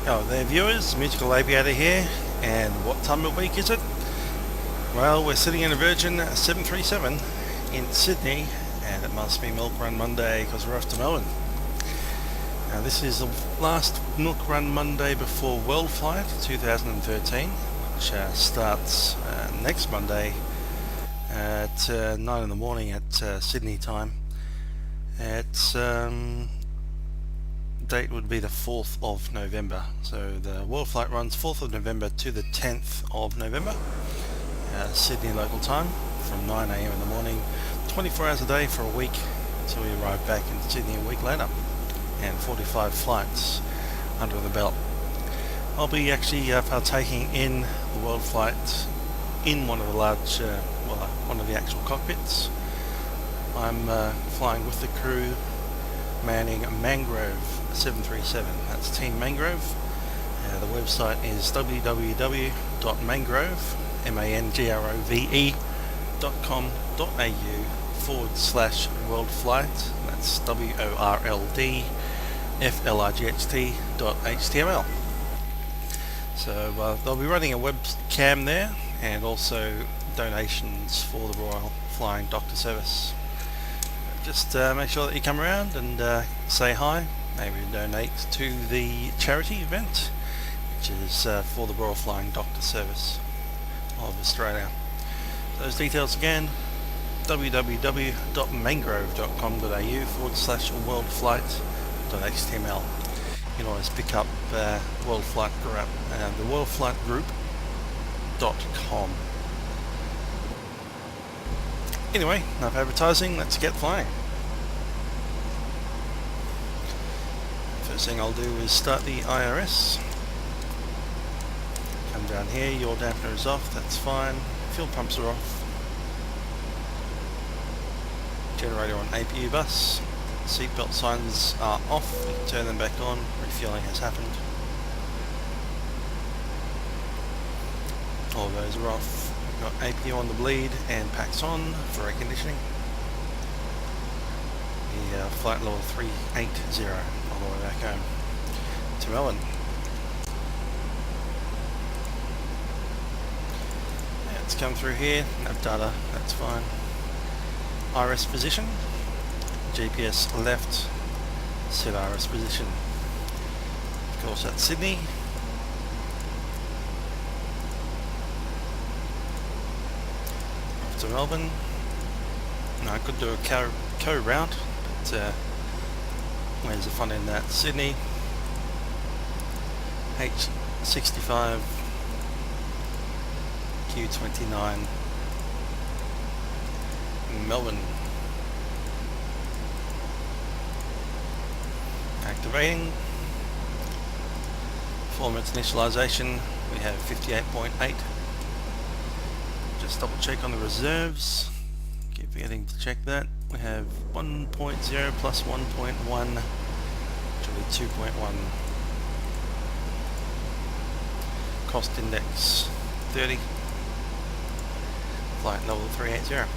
Oh, there viewers, Musical Aviator here, and what time of week is it? Well, we're sitting in a Virgin 737 in Sydney, and it must be Milk Run Monday because we're off to Melbourne. Now this is the last Milk Run Monday before WorldFlight 2013, which starts next Monday at 9 in the morning at Sydney time. It's date would be the 4th of November. So the World Flight runs 4th of November to the 10th of November, Sydney local time, from 9 AM in the morning, 24 hours a day for a week until we arrive back in Sydney a week later, and 45 flights under the belt. I'll be actually partaking in the World Flight in one of the large, one of the actual cockpits. I'm flying with the crew manning Mangrove 737. That's Team Mangrove. The website is www.mangrove.com.au/worldflight. That's WORLDFLIGHT.html. So they'll be running a webcam there, and also donations for the Royal Flying Doctor Service. Just make sure that you come around and say hi, maybe donate to the charity event, which is for the Royal Flying Doctor Service of Australia. Those details again, www.mangrove.com.au/worldflight.html. You can always pick up WorldFlight Group, the WorldFlight Group.com. Anyway, enough advertising, let's get flying. First thing I'll do is start the IRS. Come down here, your dampener is off, that's fine. Fuel pumps are off. Generator on APU bus. Seatbelt signs are off, you can turn them back on, refueling has happened. All of those are off. Got APU on the bleed and packs on for air conditioning. The flight level 380 all the way back home to Melbourne. Yeah, it's come through here, nav data, that's fine. IRS position, GPS left, set IRS position. Of course that's Sydney. To Melbourne. No, I could do a co-route, but where's the fun in that? Sydney, H65, Q29, Melbourne. Activating. Performance initialization, we have 58.8. Just double check on the reserves. Keep forgetting to check that. We have 1.0 plus 1.1, which will be 2.1. Cost index 30. Flight level 380.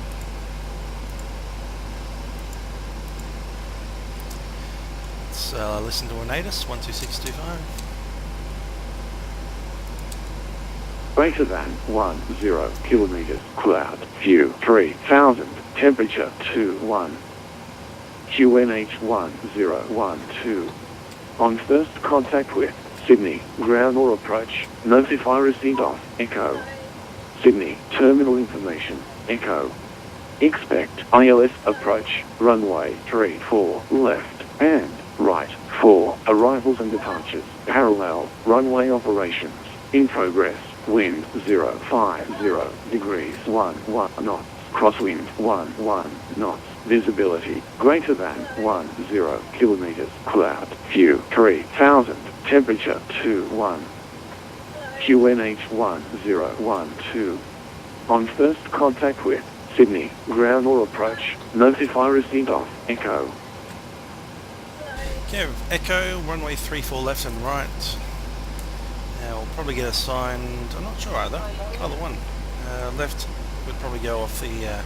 Let's listen to Onatus 12625. Greater than 10 kilometers, cloud, view 3000, temperature 21, QNH 1012. On first contact with Sydney, ground or approach, notify receipt of Echo. Sydney, terminal information, Echo. Expect ILS approach, runway 34, left and right, for arrivals and departures, parallel, runway operations, in progress. Wind 050 degrees 11 knots, crosswind 11 knots, visibility greater than 10 kilometers, cloud, view 3000, temperature 21, QNH 1012. On first contact with Sydney, ground or approach, notify receipt of Echo. Okay, Echo, runway 34 left and right. We'll probably get assigned, I'm not sure either, either one. Left would probably go off the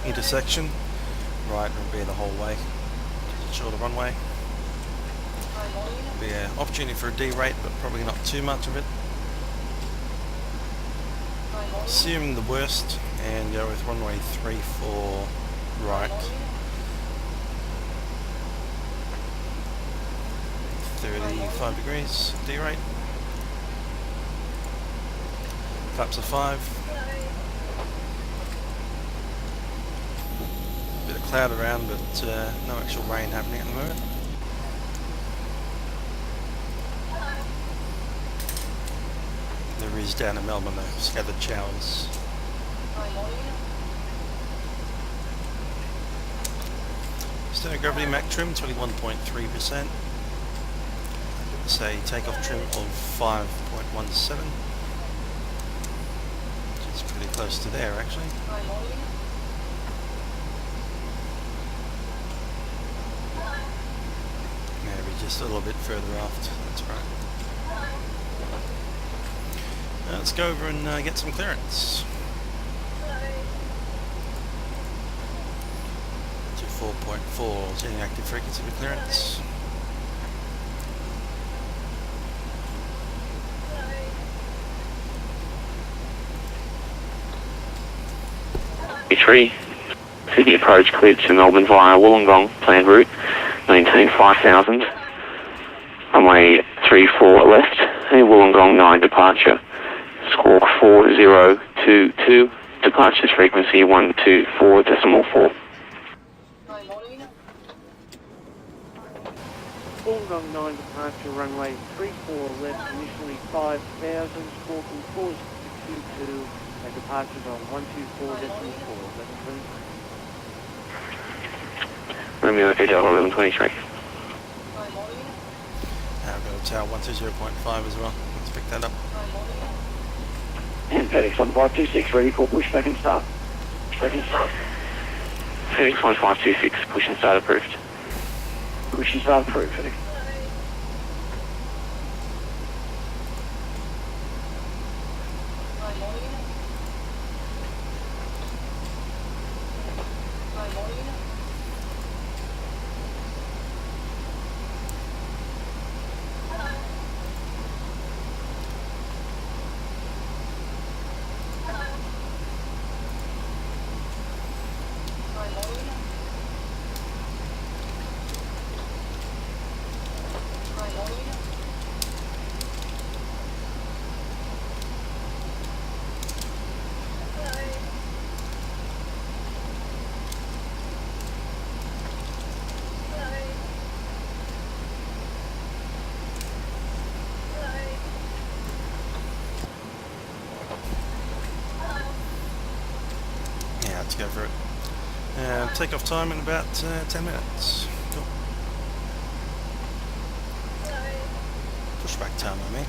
intersection, right would be the whole way, shorter runway. Be an opportunity for a D-rate, but probably not too much of it. Assume the worst and go with runway 34 right. 35 degrees D-rate. Flaps of 5. Bit of cloud around, but no actual rain happening at the moment. There is down in Melbourne though, scattered showers. Stereo gravity Mach trim 21.3%. Say takeoff trim of 5.17, which is pretty close to there actually. Maybe just a little bit further aft, that's right. Let's go over and get some clearance. To 4.4, setting active frequency for clearance. Tree. Sydney approach cleared to Melbourne via Wollongong, planned route, maintain 5000. Runway 34 left, and Wollongong 9 departure. Squawk 4022, departures frequency 124.4. Wollongong 9 departure, runway 34 left, initially 5000, squawking 4022. And departures on 124.4. That's clean. Romeo Hotel 1123. I've got a tower 120.5 as well. Let's pick that up. And FedEx 1526 ready for pushback and start. Ready. FedEx 1526 push and start approved. Push and start approved, FedEx. Let's go for it. Takeoff time in about 10 minutes. Cool. Pushback time, I mean.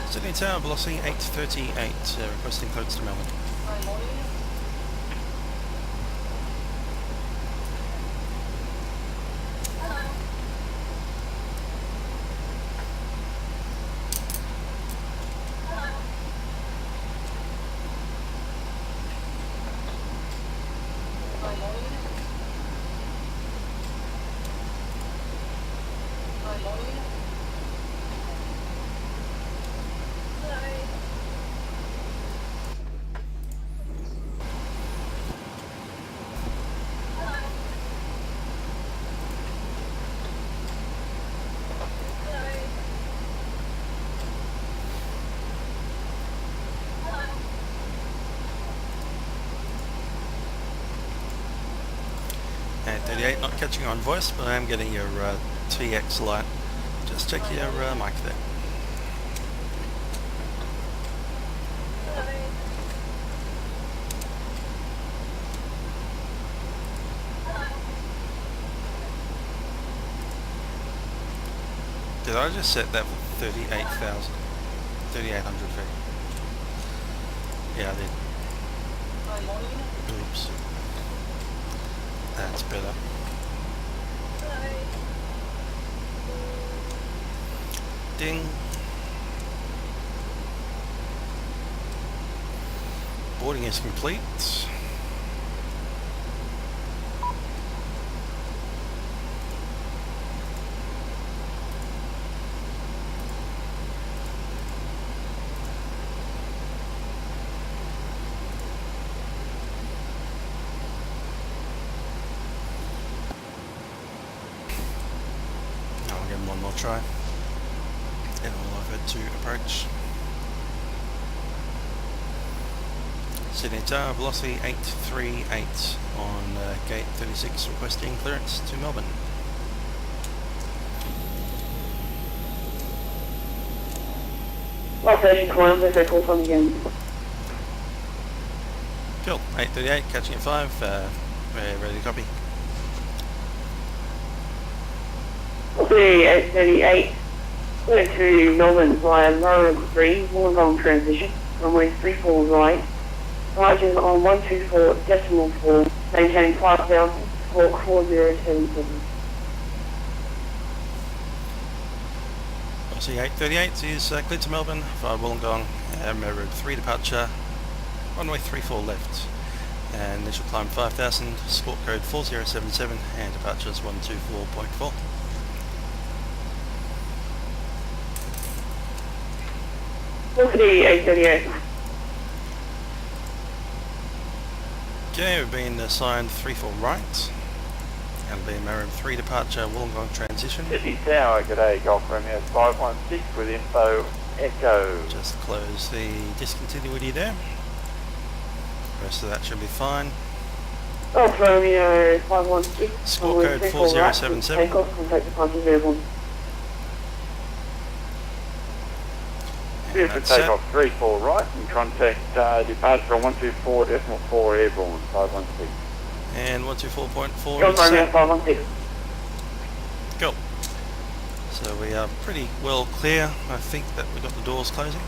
Sydney Tower, velocity 838, requesting close to Melbourne. And 38, not catching on voice, but I am getting your TX light. Just check your mic there. Did I just set that for 38,000? 3,800 feet. Yeah, I did. Oops. That's better. Ding. Boarding is complete. one more try. And all over to approach. Sydney Tower, velocity 838 on gate 36, requesting clearance to Melbourne. Last station, climb, let's call from again. Cool, 838, catching at 5, we're ready to copy. Clear 838, clear to Melbourne via runway 3, Wollongong transition, runway 34 right, margins on 124.4, maintaining 5,000, squawk 4077. So 838 is cleared to Melbourne via Wollongong, road 3 departure, runway 34 left, and initial climb 5,000, squawk code 4077, and departures 124.4. Velocity 838. Okay, we've been assigned 34 right. That'll be Marine 3 departure, Wollongong transition. Sydney Tower, g'day, Golf Romeo 516 with info echo. Just close the discontinuity there. The rest of that should be fine. Golf Romeo 516. Squawk code 4077. Take off, contact departure available. Clear for takeoff 34 right and contact departure on 124.4 airborne 516. And 124.4 Golf is Romeo set. 516. Go. So we are pretty well clear. I think that we've got the doors closing.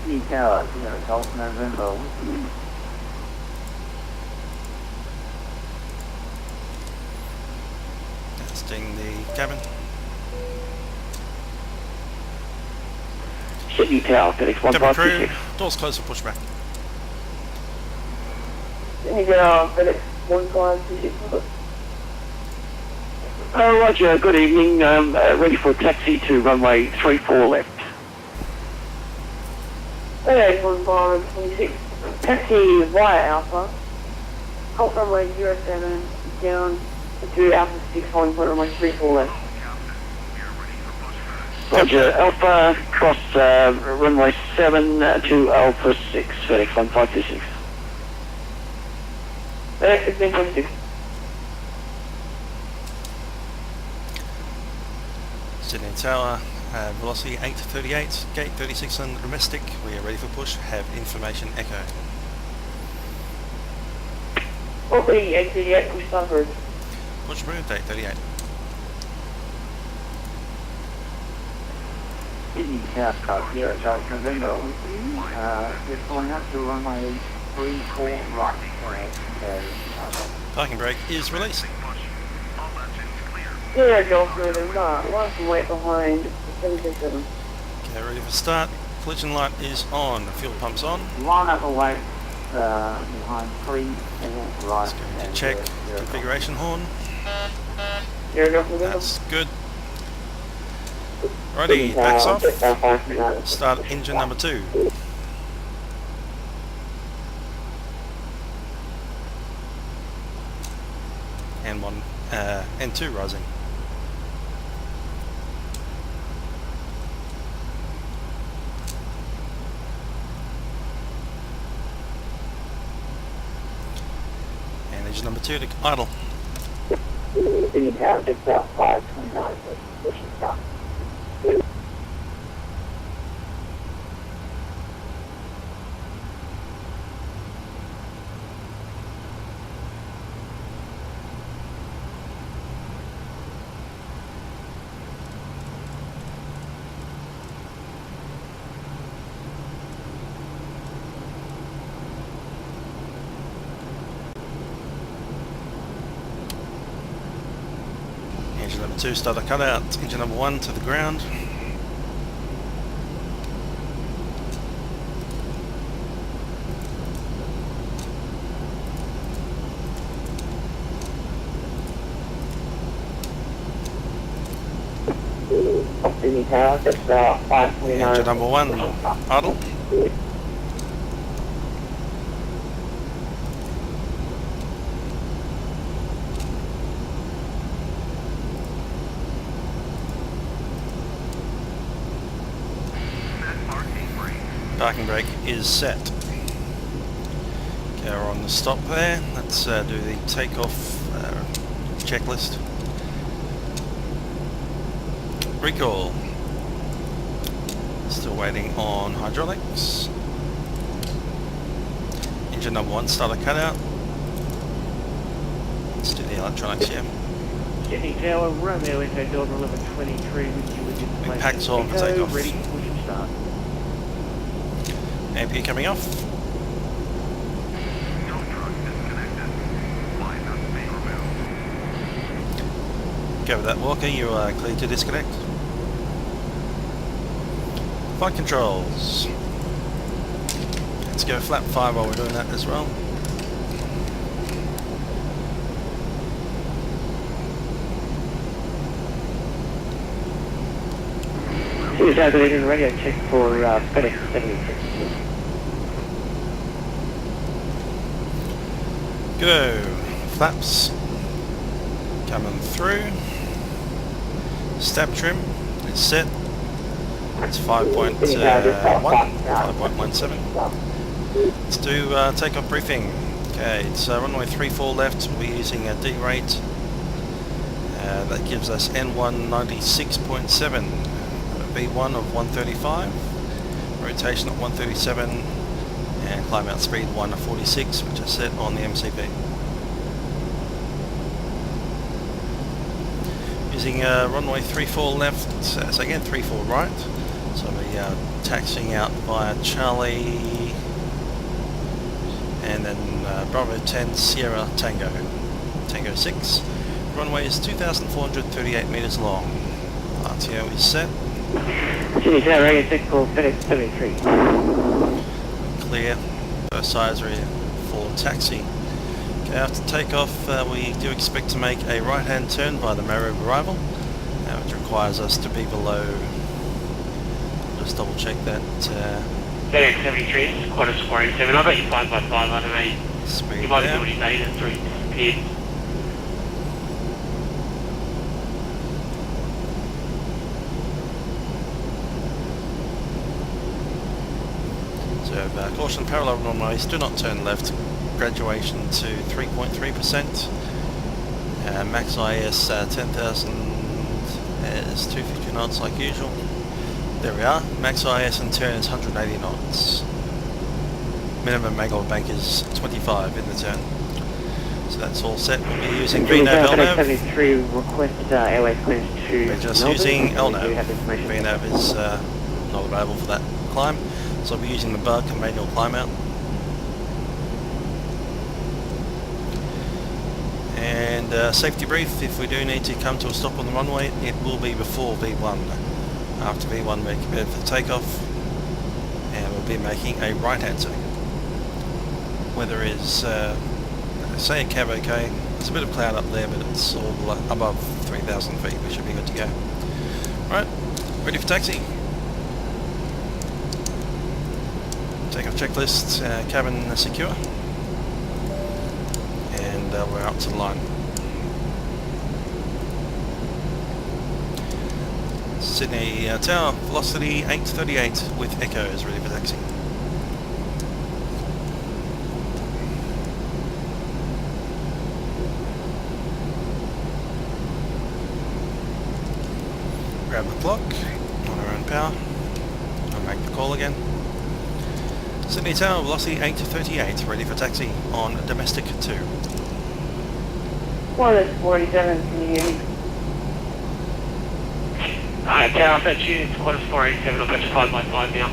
Sydney Tower, Golf November. Testing the cabin. Sydney Tower, FedEx Cabin crew, 1526. doors closed for pushback. Sydney Tower, FedEx 1526. Roger, good evening. Ready for a taxi to runway 34 left. FedEx 1526. Taxi via Alpha. Halt runway 07 down to Alpha 6, holding point runway 34 left. Roger, Alpha cross runway 7 to Alpha 6, FedEx 1526. FedEx 1526. Sydney Tower, velocity 838, gate 36 on domestic. We are ready for push. Have information echo. Velocity 838, push starboard. Push approved, 838. Sydney Tower, Golf Charles November. We're pulling up to runway 34 right. Parking brake is released. Yeah, Golf November. One from wait behind 767. Okay, ready for start. Collision light is on. Fuel pump's on. Line up away behind 3 and right. Let's go to check configuration horn. Yeah, Golf November. That's good. Righty, backs off. Start engine number 2. And one, and 2 rising. And engine number 2 to idle. Sydney Tower, just out 529. Pushing stop. Engine number 2 starter cutout. Engine number 1 to the ground. Sydney Tower, just out 529. Engine number 1 idle. parking brake is set. Okay, we're on the stop there. Let's do the takeoff checklist. Recall. Still waiting on hydraulics. Engine number 1 starter cutout. Let's do the electronics here. Sydney Tower, Romeo Echo Delta 1123 with you with your Impact's on for takeoff. ready to push and start. AMP coming off. Go with that, Walker, you are clear to disconnect. Flight controls. Let's go flap 5 while we're doing that as well. Calculating radio check for FedEx 76. Go. Flaps. Coming through. Stab trim is set. It's 5.1, 5.17. Let's do takeoff briefing. Okay, it's runway 34 left. We're using a D rate. That gives us N196.7. V1 of 135. Rotation at 137. And climb out speed 1 of 46, which is set on the MCP. Using runway 34 left, so again 34 right. So we are taxiing out via Charlie and then Bravo 10 Sierra Tango. Tango 6. Runway is 2,438 meters long. RTO is set. Sydney Tower, radio check for FedEx 73. Clear. First sizer for taxi. Okay, after takeoff, we do expect to make a right-hand turn by the Marib arrival, which requires us to be below. Just double check that. FedEx 73 is quite a scoring 7. I bet you 5x5 out of 8. Speed You might down. have already made it through disappeared. So, caution parallel runways, do not turn left. Graduation to 3.3%. Max IS 10,000 is 250 knots like usual. There we are. Max IS and turn is 180 knots. Minimum angle of bank is 25 in the turn. So that's all set. We'll be using VNAV FedEx LNAV. 73 request airways clearance to We're just Melbourne. using We do have LNAV. information. VNAV is not available for that climb. So I'll be using the bug and manual climb out. And safety brief, if we do need to come to a stop on the runway, it will be before V1. After V1 we're prepared for takeoff and we'll be making a right hand turn. Weather is, say a cab okay, there's a bit of cloud up there but it's all above 3,000 feet, we should be good to go. Right, ready for taxi. Takeoff checklist, cabin secure. And we're up to the line. Sydney Tower, velocity 838 with echoes, ready for taxi. Grab the clock on our own power and make the call again. Sydney Tower, velocity 838, ready for taxi on domestic 2. Wireless 47, can you hear me? Tower, that's you. It's Qantas 487. I've got you 5x5 now.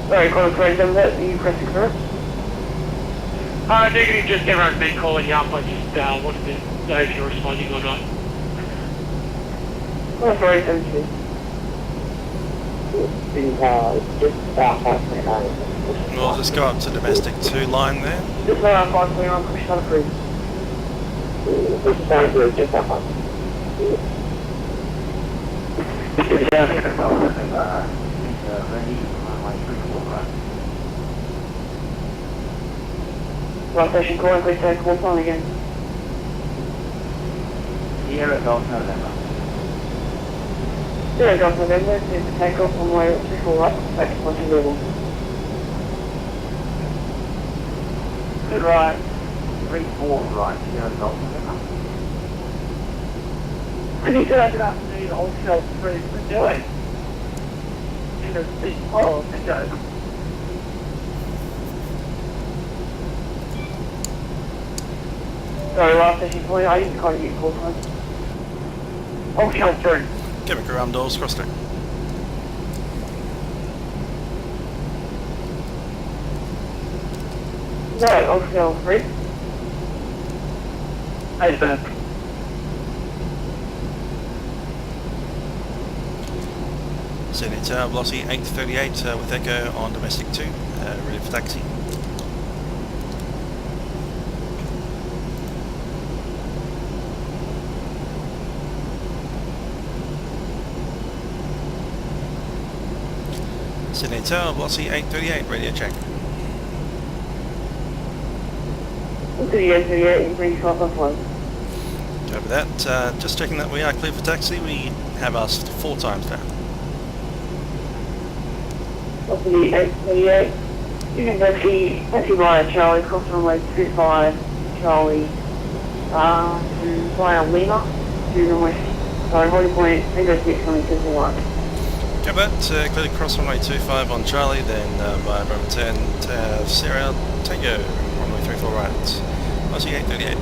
Sorry, Qantas 487, are you pressing correct? Negative, just everyone's been calling you up. I just wanted to know if you're responding or not. Qantas 487, We'll just go up to domestic 2 line there. Just now, 521, push on approved. Just that one. Right station calling, please take call phone again. Sierra Golf November. Zero Golf November, clear for takeoff on way 34 right, back to Ponty level. Good right. 34 right, 0 Golf November. And he said, good afternoon, I'll tell through the doing. In a big pile of windows. Sorry, last session point, I didn't quite get called on. I'll tell through. Quebec around doors, cross deck. No, I'll tell through. Hey, sir. Sydney Tower, Velocity 838 with Echo on domestic 2, ready for taxi. Sydney Tower, Velocity 838, radio check. To the end of the year, you bring 12 off one. Over that, just checking that we are clear for taxi. We have asked 4 times now. Off the 838. You can taxi via Charlie, cross runway 25, Charlie, via Lima, to the west. Sorry, holding point, Tango 6 on the 1. Go back, clear to cross runway 25 on Charlie, then via Bravo 10 to Sierra Tango, runway 34 right, Aussie 838.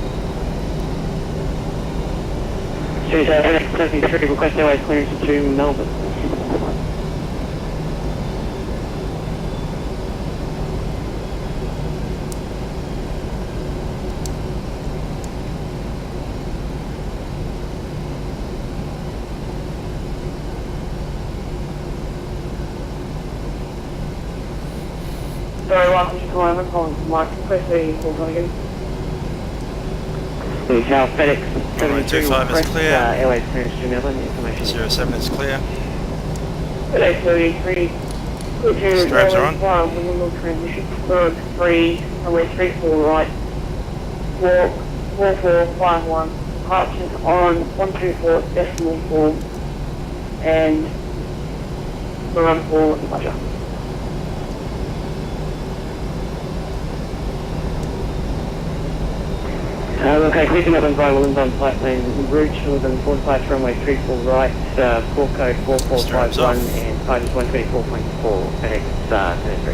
Tuesday, NX73, request airways clearance to Melbourne. Sorry, last session point, I'm calling from Mike. Request the call on again. The Tower FedEx 72 25 is request clear. airways clearance to Melbourne. Information. 07 is clear. FedEx 33. Straps are on. We will transition. Road 3, runway 34 right. Walk 4451. Departures on 124 decimal form. And we're on for departure. Okay, clear Melbourne by Wollongong flight plan route Northern 45 runway 34 right, call code 4451 and height is 124.4, FedEx 33.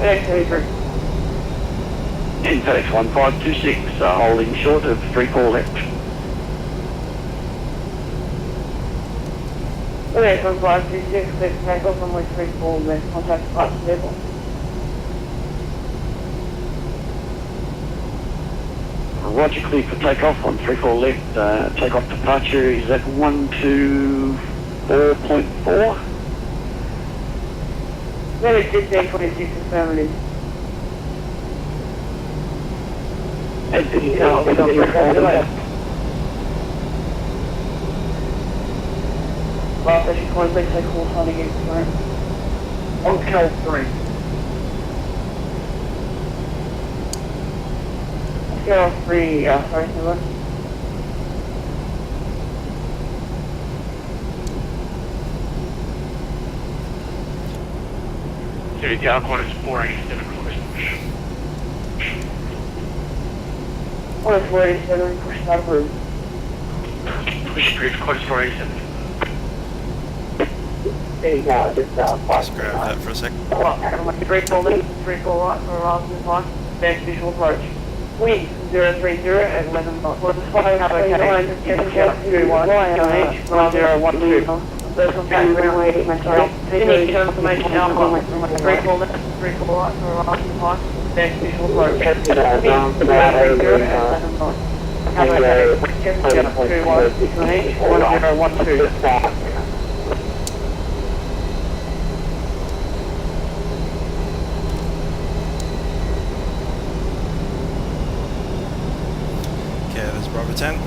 FedEx 33. In FedEx 1526, holding short of 34 left. FedEx 1526, clear for takeoff runway 34 left, contact departure level. Roger, clear for takeoff on 34 left. Takeoff departure is at 124.4. FedEx 1526 affirmative. And the Last session point, please take call sign again, sorry. on Cal 3. Scale 3, sorry, hello. City Tower, quarters 487, request push. 487, push out of room. Push approved, quarters 487. Let's grab that for a sec. 3 4 left, 3 4 right for RAZZI 5, back visual approach. Wind 030 at 11 knots. We'll just follow up okay. 21, QH, 1012. First contact runway, sorry. Any confirmation alpha, 3 4 left, 3 4 right for RAZZI 5, back visual approach. Wind 030 at 11 knots. Okay, 21, QH, 1012. Okay, there's Bravo 10.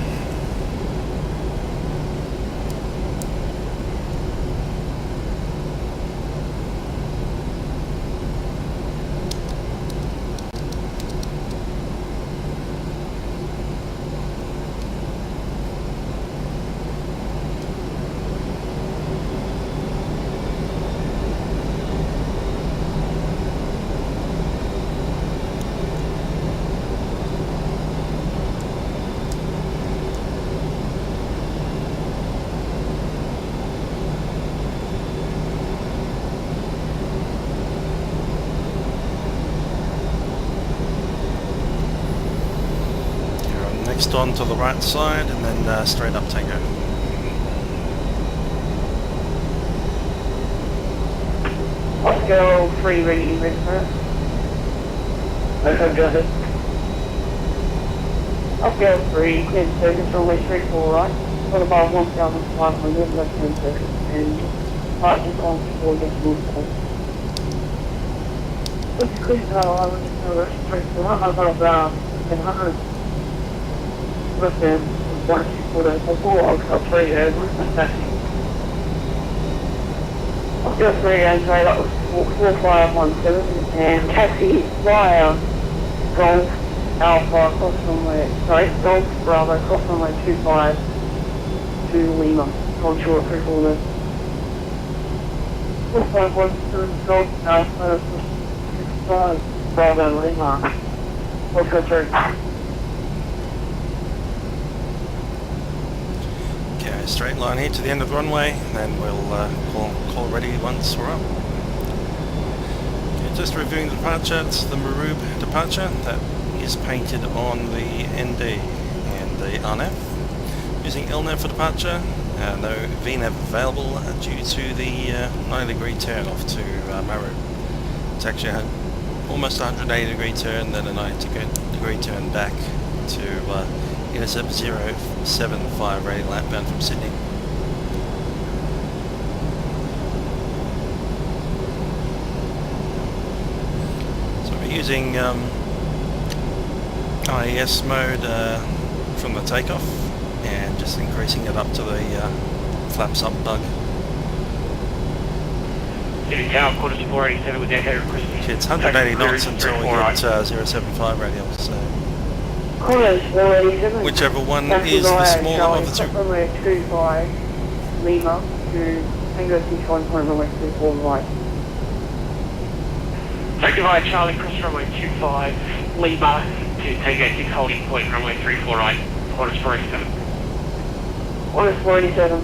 Crest on to the right side and then straight up Tango. Oscar 3 ready, ready for it. Okay, go ahead. Oscar 3, cleared circuits runway 34 right. Got about 1,500 left hand circuits and parking on 4 decimal points. It's clear how I was just going to restrict the one I've got about 100 left hand 1, 2, 4, 4, I'll cut 3 heads. Oscar 3 and trade up was 4517 and taxi via Golf Alpha cross runway, sorry, Golf Bravo cross runway 25 to Lima. On short for all this. 4517 Golf Alpha 55 Bravo Lima. Oscar 3. Okay, straight line here to the end of the runway, and then we'll call ready once we're up. Okay, just reviewing the departure, it's the Maroob departure that is painted on the ND and the RNAV. Using LNAV for departure, no VNAV available due to the 90-degree turn off to Maroob. It's actually almost a 180-degree turn, then a 90-degree turn back to intercept 075 rating lap bound from Sydney. So we're using IES mode from the takeoff and just increasing it up to the flaps up bug. City Tower, quarters to 487 with their header requesting. It's 180 knots until we hit 075 radial, so Quarters 487. whichever one is the smaller of the two. Runway 25 Lima to Tango 61 point runway 34 right. Taking via Charlie, cross runway 25 Lima to Tango 6 holding point runway 34 right, quarters 487. Quarters 487.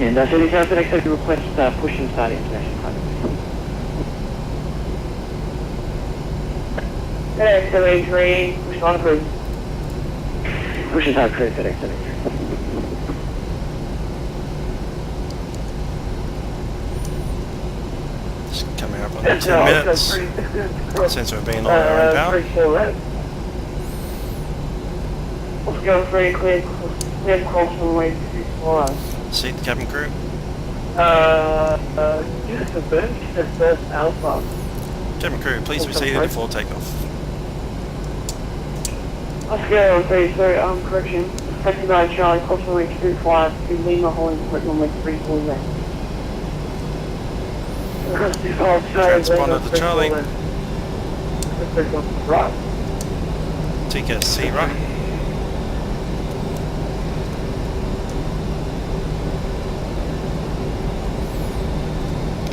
And City Tower, FedEx Heavy request push and start international flight. FedEx 73, push on approved. Push and start clear, FedEx 73. Just coming up on the 10 minutes since we've been on our own power. 34 right. Let's go very clear cross runway 25. Seat the cabin crew. Just a burn, just first Alpha. Cabin crew, please be seated before takeoff. Let's go, correction. 59 Charlie, cross runway 25 to Lima, holding point runway 34 left. Transponder to Charlie. Right. Tika, C right.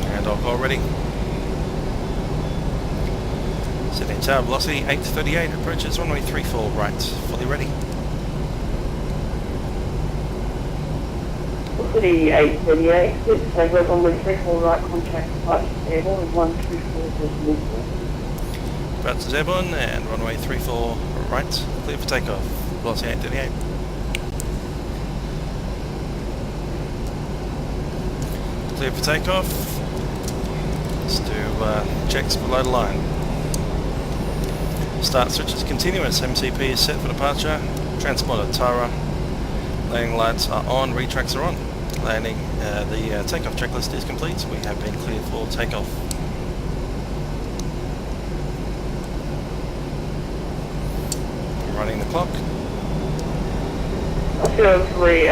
And I'll call ready. Sydney Tower velocity 838, approaches runway 34 right, fully ready. City 838, so runway 34 right, contact departure airborne 124.4. About to airborne and runway 34 right, clear for takeoff. Velocity 838. Clear for takeoff. Let's do checks below the line. Start switch is continuous. MCP is set for departure. Transponder Tara. Landing lights are on. Retracts are on. Landing. The takeoff checklist is complete. We have been cleared for takeoff. Running the clock. Oscar 3,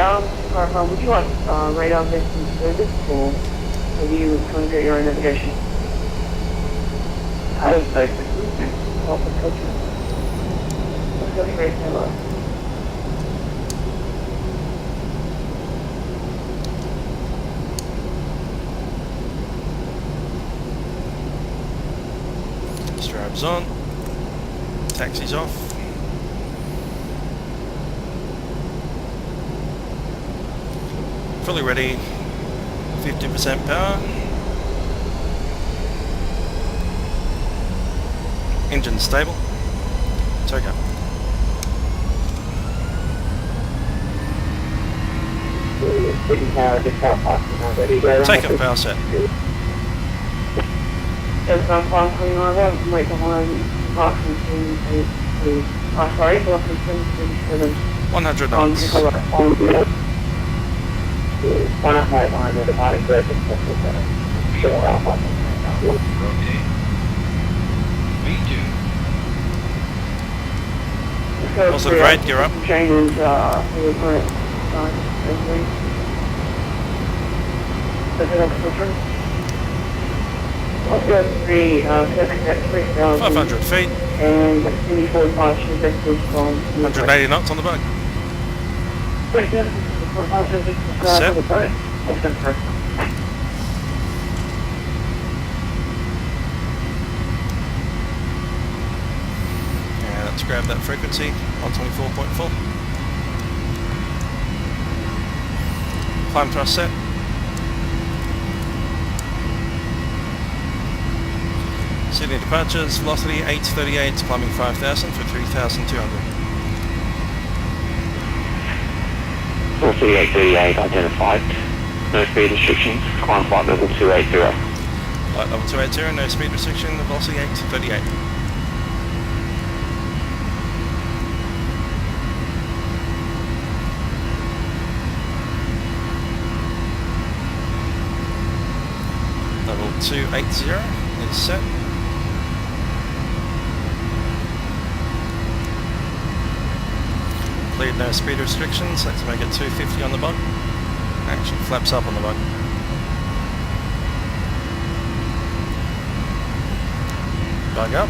clarify, would you like radar vesting service or are you trying to get your own navigation? I don't think Oscar 3, stand by. Strobes on. Taxi's off. Fully ready. 50% power. Engine stable. Take up. Take off power set. Yes, I'm fine, clean on that. Wait behind Boston 2, sorry, Boston 237. 100 knots. One up right behind the departing surface. Sure, Alpha. Rotate. V2. Also the grade, gear up. Changes, for the current time. Does it have a filter? Oscar 3, circling at 3,000. 500 feet. And CD45 should be from 180 knots on the bug. Set. Yeah, let's grab that frequency. 124.4. Climb thrust set. Sydney departures, velocity 838, climbing 5,000 for 3,200. 4838 identified. No speed restrictions. Climb flight level 280. Flight level 280, no speed restriction, velocity 838. Level 280 is set. Cleared no speed restrictions, let's make it 250 on the bug. Actually flaps up on the bug. Bug up.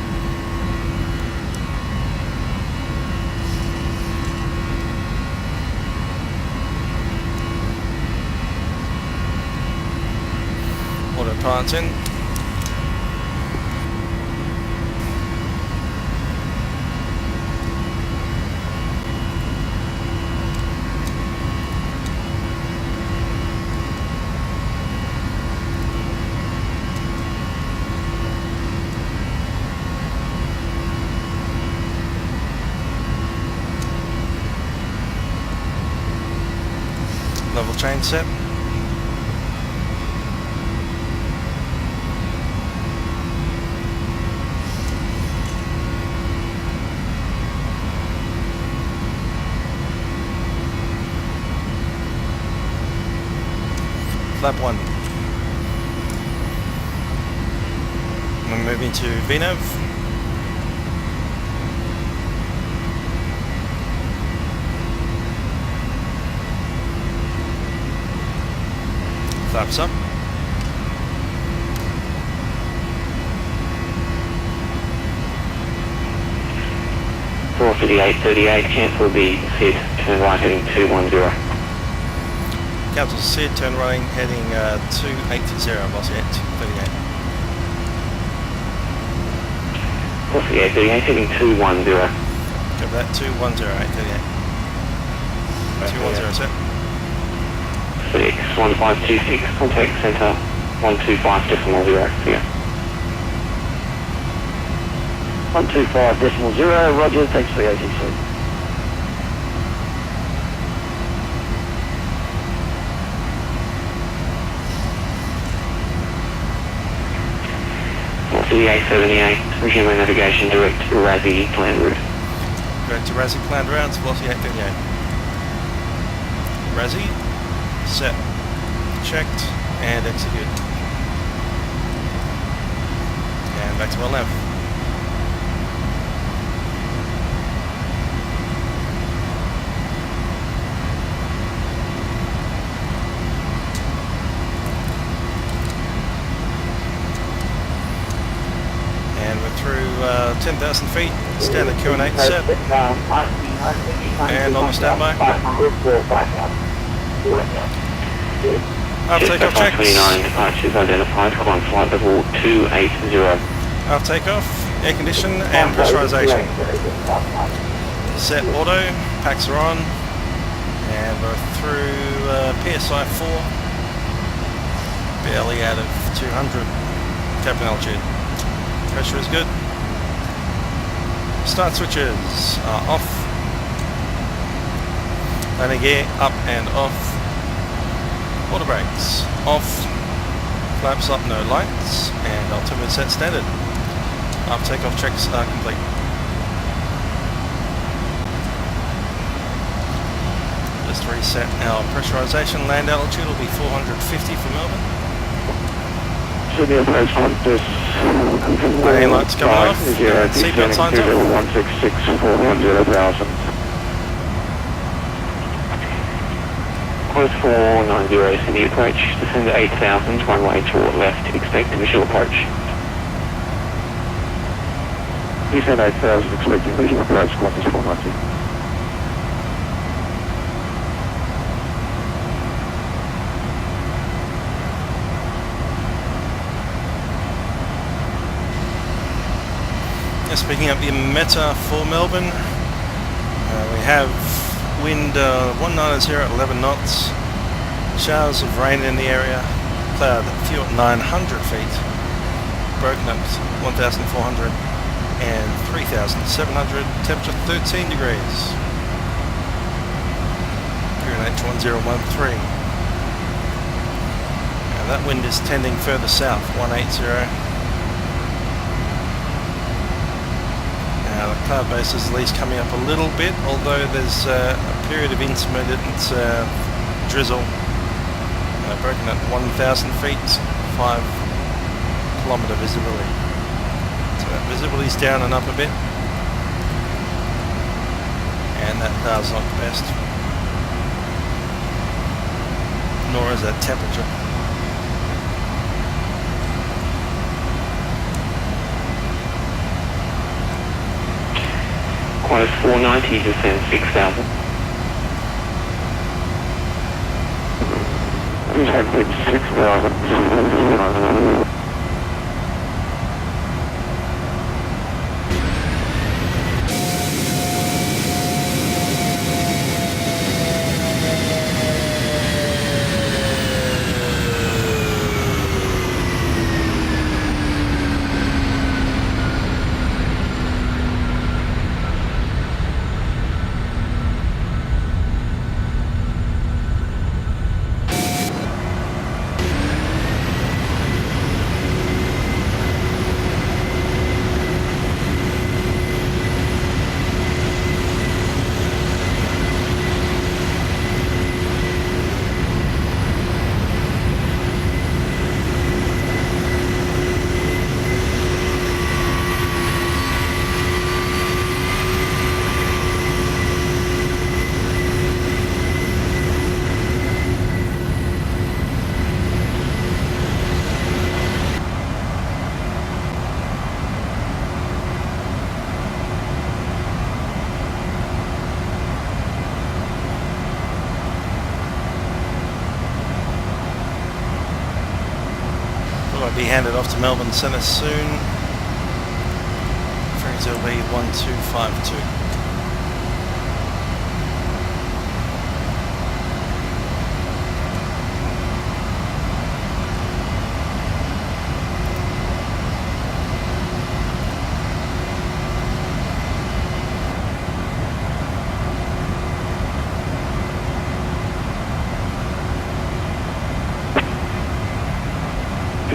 Autopilot's in. Level chain set. Flap 1. We're moving to VNAV. Flaps up. .4838, cancel the SYD, turn right heading 210. Cancel SYD, turn right heading 280, velocity 838. 4838 heading 210. Go that 210, 838. 210 set. FedEx 1526, contact center 125.0. Yeah. 125.0, roger, thanks for the ATC. .4878, resume navigation direct to RAZZI planned route. Direct to RAZZI planned routes, velocity 838. RAZZI, set, checked, and execute. And back to our left. 10,000 feet, standard Q&8 set, and on the standby. After takeoff checks. 29 departures identified, come on flight level 280. After takeoff, air condition and pressurization. Set auto, packs are on, and we're through PSI 4, barely out of 200 cabin altitude. Pressure is good. Start switches are off. Landing gear up and off. Auto brakes off. Flaps up, no lights, and altimeter set standard. After takeoff checks are complete. Just reset our pressurization. Land altitude will be 450 for Melbourne. Landing lights coming off. Seatbelt signs off. 166 400,000. Close 490, SYD approach, descend to 8,000, runway to left, expect visual approach. Descend 8,000, expecting visual approach, Qantas 490. Just picking up the Meta for Melbourne. We have wind 190 at 11 knots. Showers of rain in the area. Cloud few at 900 feet. Broken at 1,400 and 3,700. Temperature 13 degrees. QNH 1013. Now that wind is tending further south, 180. Now the cloud base is at least coming up a little bit, although there's a period of intermittent drizzle. Broken at 1,000 feet, 5 kilometre visibility. So that visibility's down and up a bit. And that cloud's not the best. Nor is that temperature. Qantas 490, descend 6,000. Descend 6,000. Be handed off to Melbourne Centre soon. Ferries will be 1252.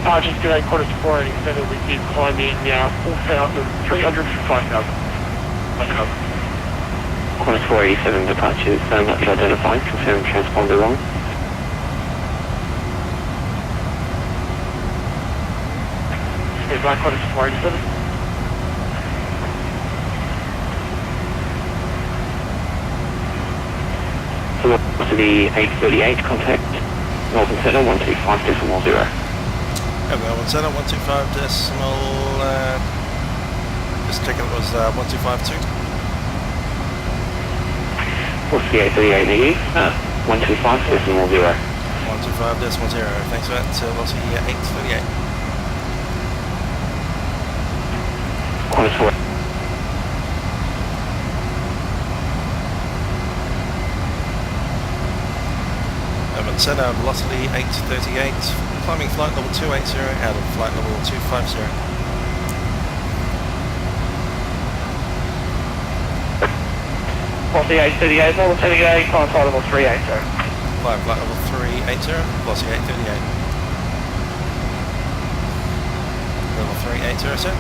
Departures today, Qantas 480, extended with you climbing 4,300 to 5,000. Qantas 487 departures, not identified, confirm transponder wrong. Stand by, Qantas 487. Velocity 838, contact Melbourne Centre 125.0. Melbourne Centre 125.0. Just checking it was 1252. What's the 838 negative? 125.0. 125.0. Thanks for that. Velocity 838. Qantas 4. Center velocity 838, climbing flight level 280 out of flight level 250. Velocity 838, level 38, climb flight level 380. Climb flight level 380, velocity 838. Level 380, sir.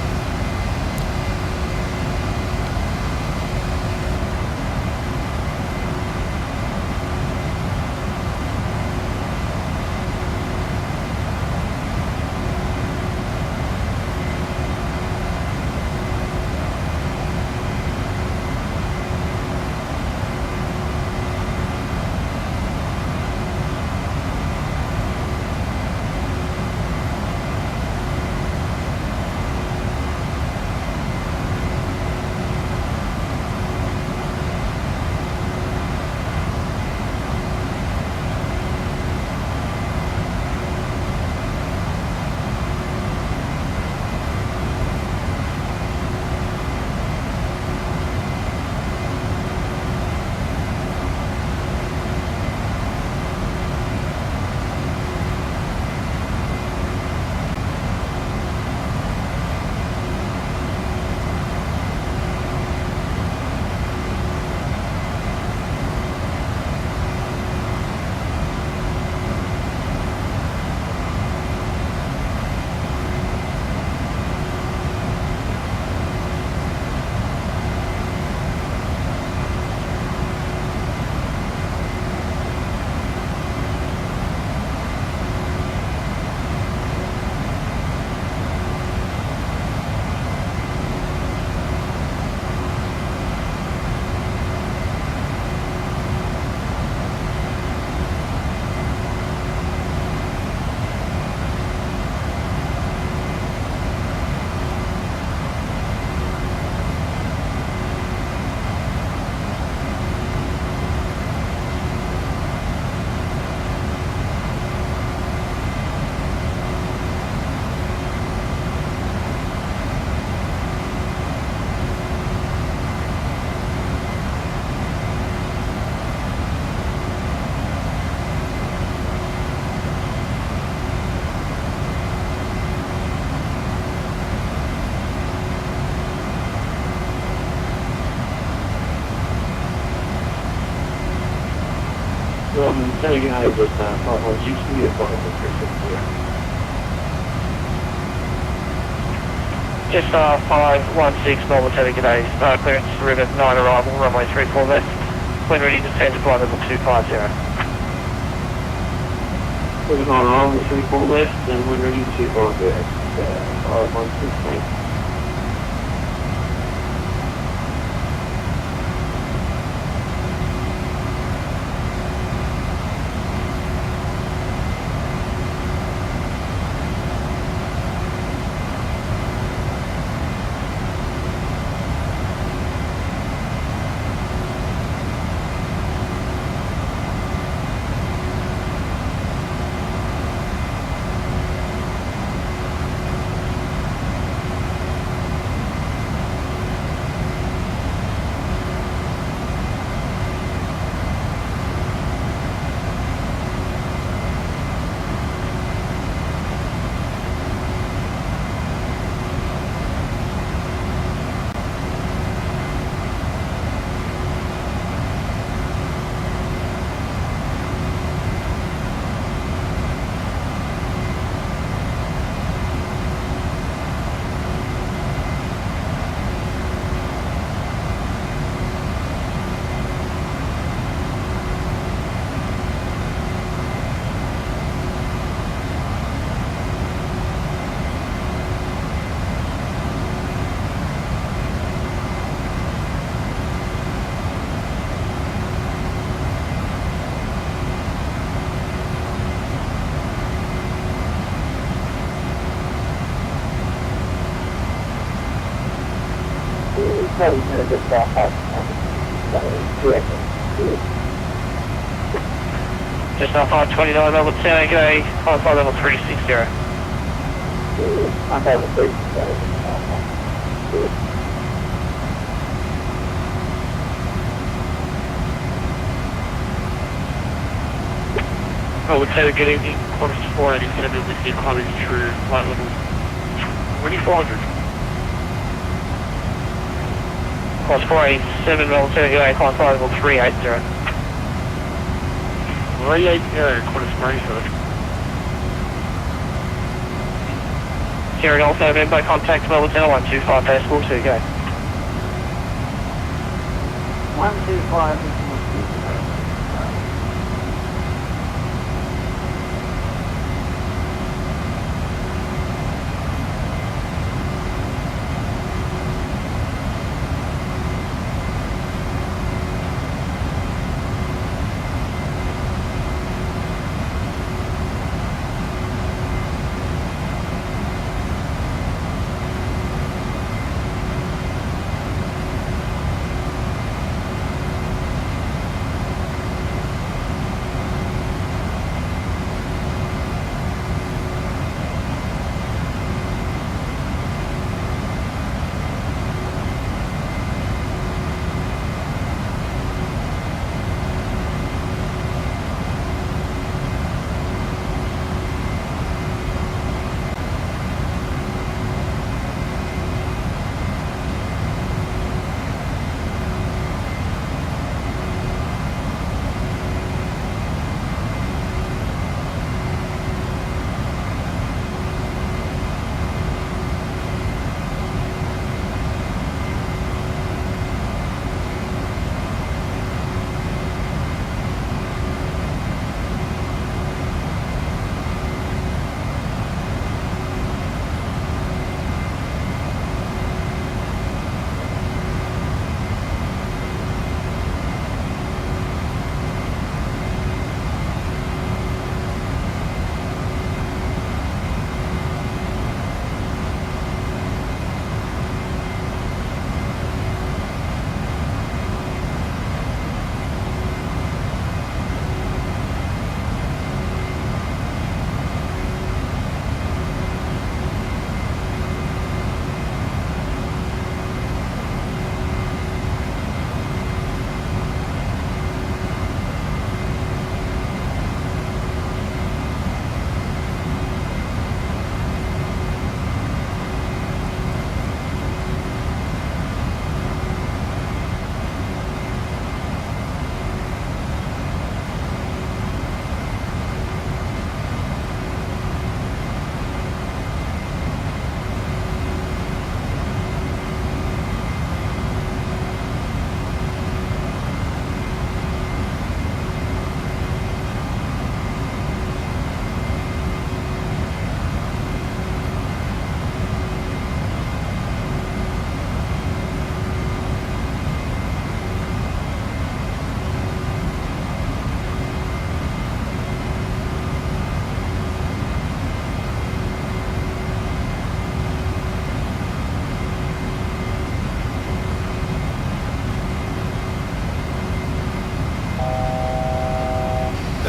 So you have with 560 at 560. Just 516 normal today, clearance river 9 arrival, runway 34 left. When ready, descend to flight level 250. We're going along the 34 left, and we're ready to go back. 516. Probably going to just start off. Just off 529 level 10, okay, high flight level 360. I'm level 3. I would say good evening, quarters to 487 with the climbing through flight level 2400. Course 487 level 2, okay, climb flight level 380. 380, quarters to 370. Sierra Golf November, contact level 10 125 decimal 2, go. 125.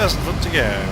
Doesn't look to go.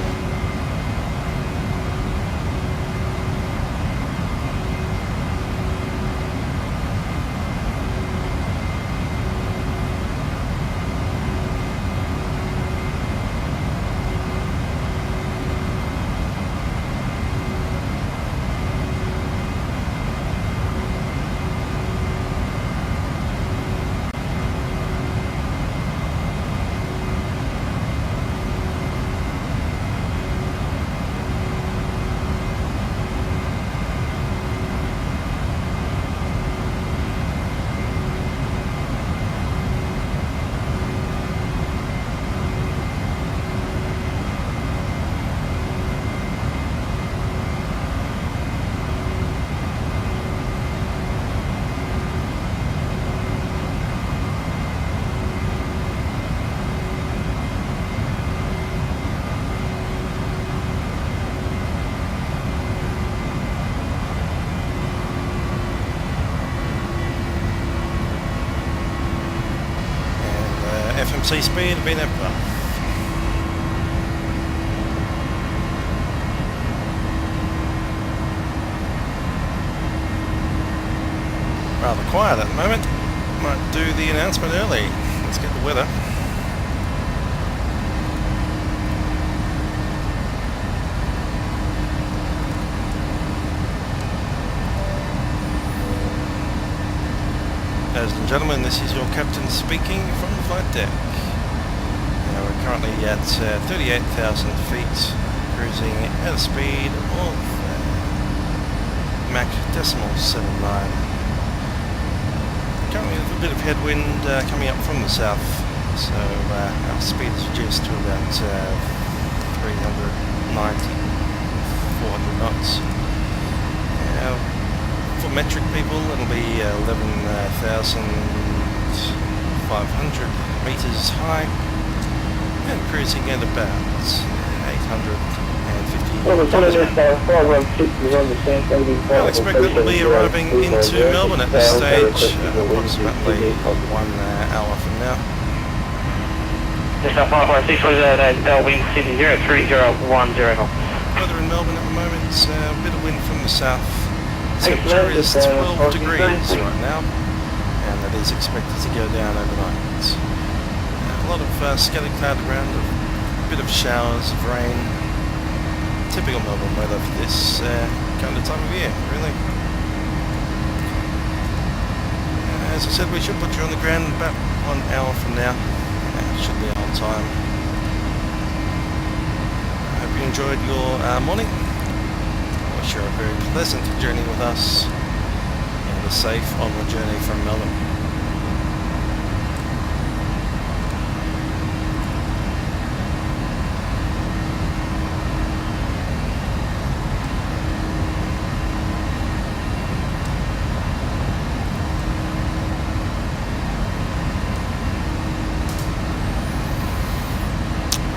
sea speed of being above. Rather quiet at the moment. Might do the announcement early. Let's get the weather. Ladies and gentlemen, this is your captain speaking from the flight deck. We're currently at 38,000 feet, cruising at a speed of Mach decimal 79. Currently a little bit of headwind coming up from the south, so our speed is reduced to about 390, 400 knots. For metric people, it'll be 11,500 meters high and cruising at about 850 kilometers an hour. I expect that we'll be arriving into Melbourne at this stage approximately 1 hour from now. Just up 516 for the wind Sydney 03010 knots. Weather in Melbourne at the moment, a bit of wind from the south. Temperature is 12 degrees right now, and that is expected to go down overnight. A lot of scattered cloud around, a bit of showers of rain. Typical Melbourne weather for this kind of time of year, really. As I said, we should put you on the ground about 1 hour from now. Should be on time. I hope you enjoyed your morning. Sure, a very pleasant journey with us and a safe onward journey from Melbourne.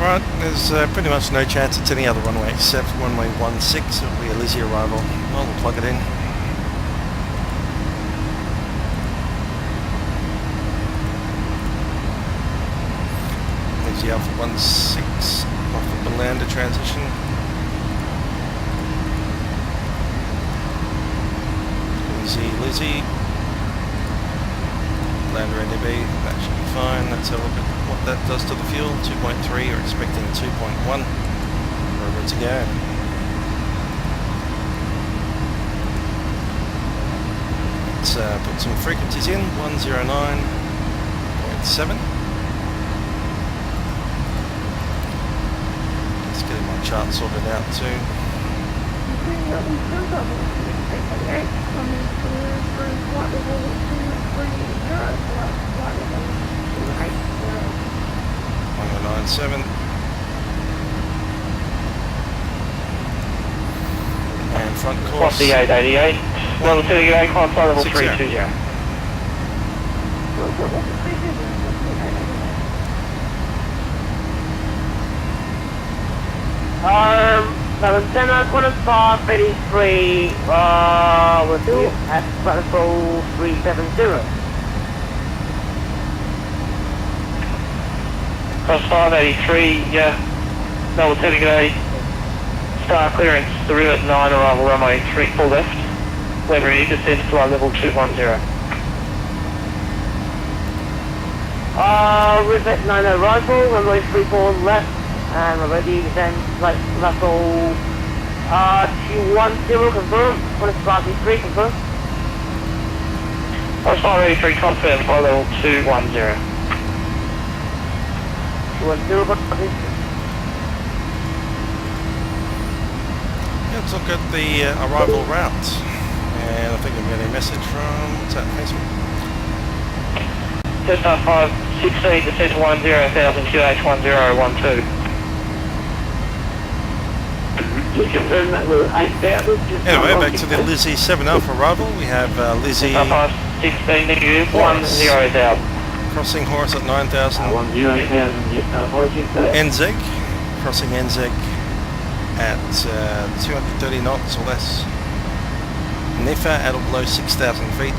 Right, there's pretty much no chance it's any other runway except runway 16. It'll be a LYZZI arrival. Well, we'll plug it in. LYZZI Alpha 16 off the Belanda transition. LYZZI. Belanda NDB, that should be fine. Let's have a look at what that does to the fuel. 2.3, we're expecting 2.1. We're good to go. Let's put some frequencies in. 109.7. Just getting my chart sorted out too. .97 and front course. 888. Level 2 console level 320. Level 10, 583, with you at Protocol 370. Cross 583, yeah. Level 10 today. Star clearance, the river at 9, arrival runway 34 left. When ready, descend to our level 210. River at 9 arrival, runway 34 left. And we're ready, then like level 210 confirmed. Cross 583 confirmed. Cross 583 confirmed for level 210. Let's look at the arrival route, and I think I'm getting a message from, what's that, Facebook? Cessna 516 descent 10,000 QH1012. Anyway, back to the LYZZI 7 Alpha arrival. We have LYZZI 516 negative 10,000. Crossing Horus at 9,000. NZEG, crossing NZEG at 230 knots or less. NEFA at or below 6,000 feet.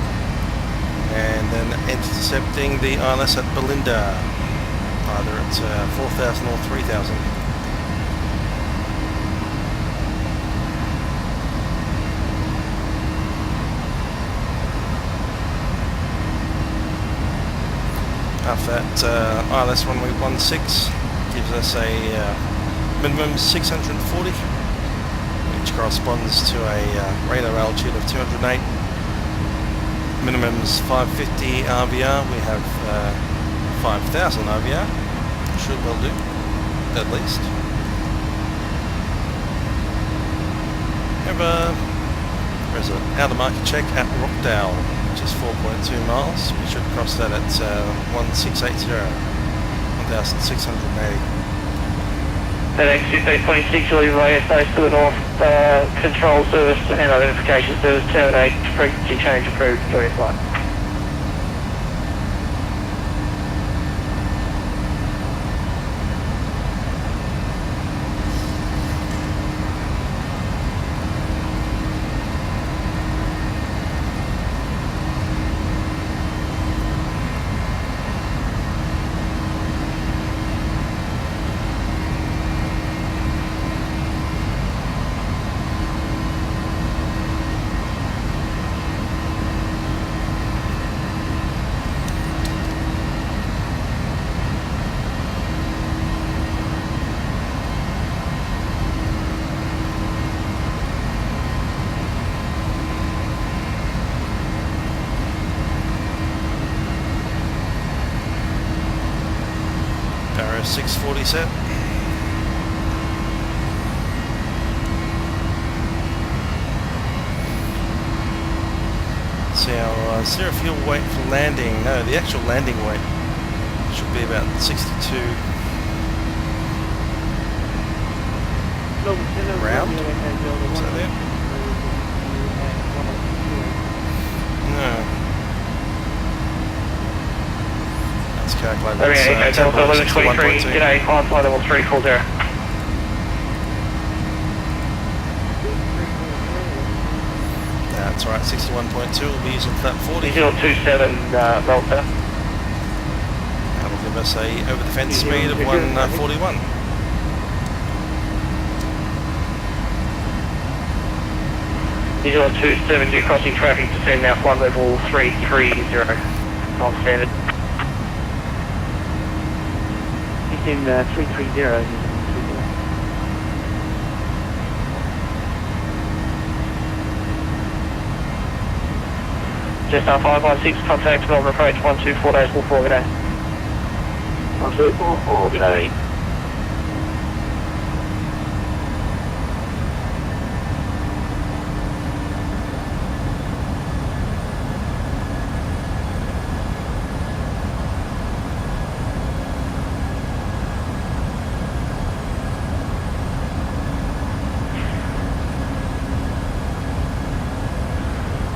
And then intercepting the ILS at Belinda, either at 4,000 or 3,000. After that, ILS runway 16 gives us a minimum 640, which corresponds to a radar altitude of 208. Minimum's 550 RVR. We have 5,000 RVR. Should well do, at least. There's an outer market check at Rockdale, which is 4.2 miles. We should cross that at 1680, 1680. FedEx 1526, you'll leave YSSY to the north, control service and identification service, terminate, frequency change approved, enjoy your flight. Barrow 640 set. See our zero fuel weight for landing. No, the actual landing weight should be about 62 round. Is that it? No. Let's calculate that. Delta 1123, today, climb flight level 340. That's right, 61.2 will be using flat 40. 027 Delta. That'll give us a over the fence speed of 141. Visual 270 crossing traffic, descend now flight level 330, non-standard. He's in 330. Just now 516, contact Melbourne approach 124 days, 44, good day. 124, good day.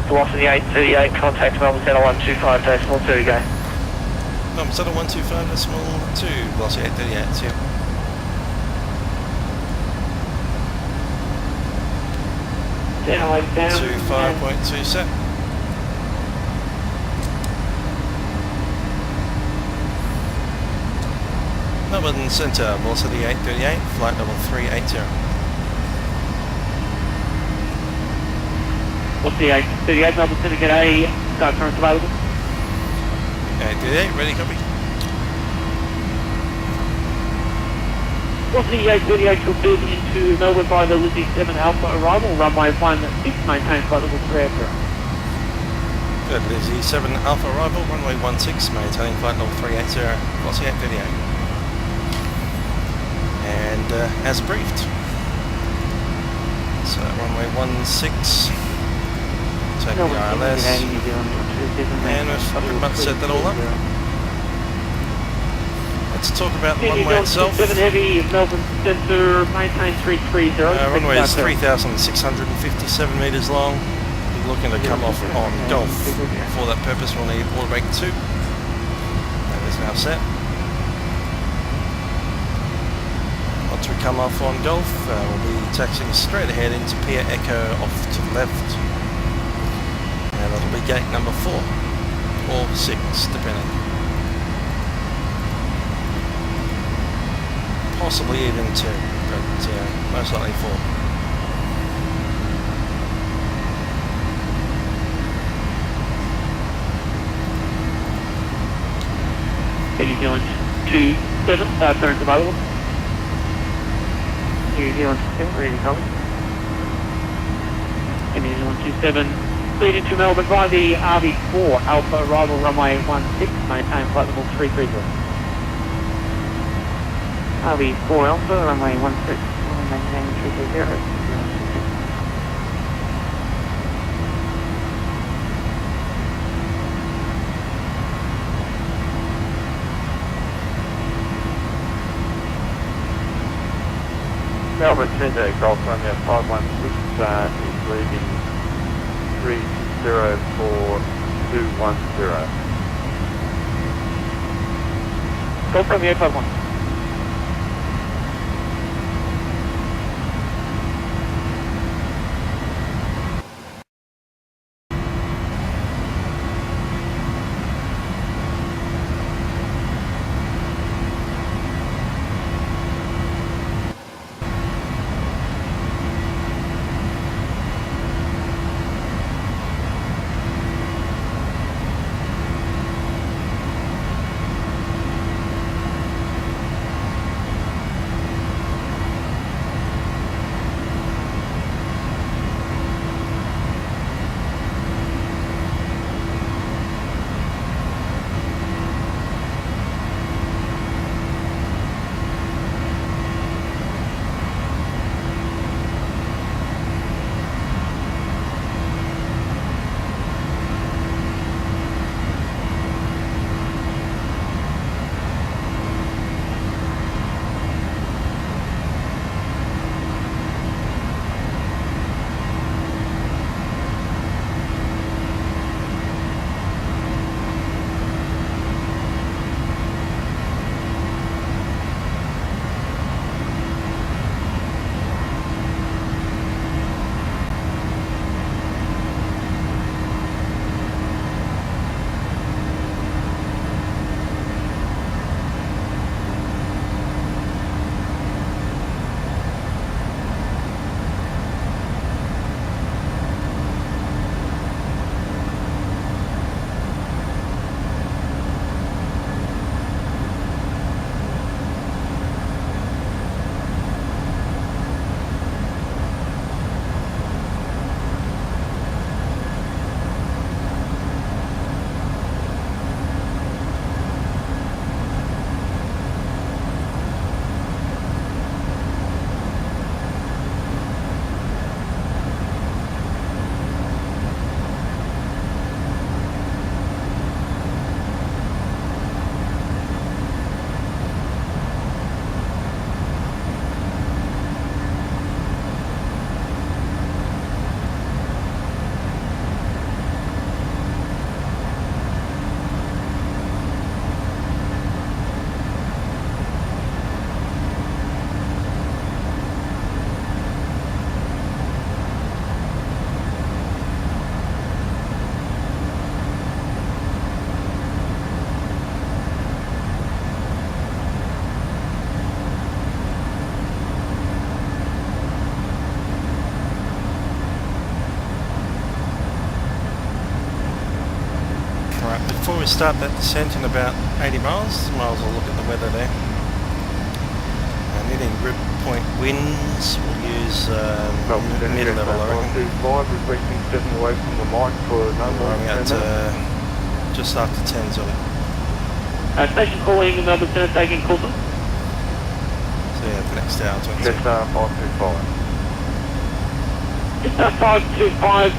Velocity 838, contact Melbourne Centre 125.2, go. Melbourne Centre 125.2, velocity 838, yep. Down. 25.2 set. Melbourne Centre, velocity 838, flight level 380. What's the 838 Melbourne Centre, g'day, start current available? 838, ready, copy. What's the 838 will build into Melbourne by the Lizzie 7 Alpha arrival, runway 16, maintain flight level 380. Good, Lizzie 7 Alpha arrival, runway 16, maintaining flight level 380, velocity 838. And as briefed, so runway 16. Take the ILS, and we've pretty much set that all up. Let's talk about the runway itself. 7 Heavy, Melbourne Centre, maintain 330. Runway is 3,657 metres long. We're looking to come off on Golf. For that purpose we'll need Orbx 2. That is now set. Once we come off on Golf, we'll be taxiing straight ahead into Pier Echo off to the left. And that'll be gate number 4 or 6, depending. possibly even 2, but most likely 4. New Zealand 27, clearance available. New Zealand 7, ready to come. New Zealand 27, lead into Melbourne by the RV4 Alpha arrival runway 16, maintain flight level 330. RV4 Alpha, runway 16, maintain 330. Melbourne Centre, Golf Romeo 516 is leaving 304210. Golf Romeo 51. Before we start that descent in about 80 miles, might as well look at the weather there. Needing grip point winds, we'll use mid-level, I reckon. 5 requesting stepping away from the mic for no more Arriving at just after 10 Zulu. Station calling Melbourne Centre, taking Coulson. So yeah, the next hour, 20. Just 525. 525,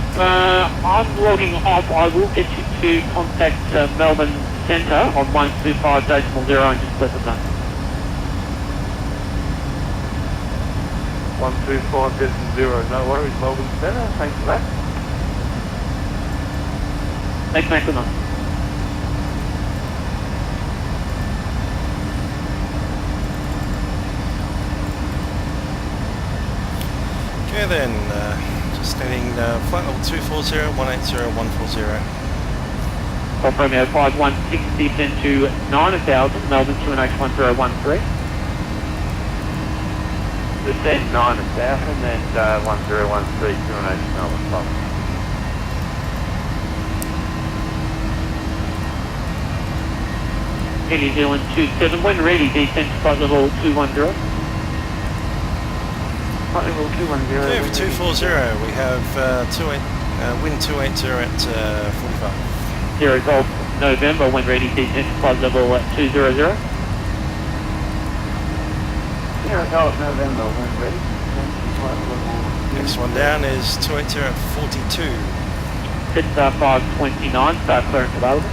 I'm logging off. I will get you to contact Melbourne Centre on 125.0 and just let them know. 125.0, no worries, Melbourne Centre, thanks for that. Thanks, mate, good night. Okay then, just needing flight level 240, 180, 140. Golf Romeo 5160 sent to 9000, Melbourne 2NH1013. descend 9 and south and then 1013 218 Melbourne Pop. New Zealand 27, when ready, descend to flight level 210. Flight level 210. Okay, for 240, we have wind 280 at 45. 0 Golf November, when ready, descend to flight level 200. 0 Golf November, when ready. Flight level. Next one down is 280 at 42. Set star 529, start clearance available.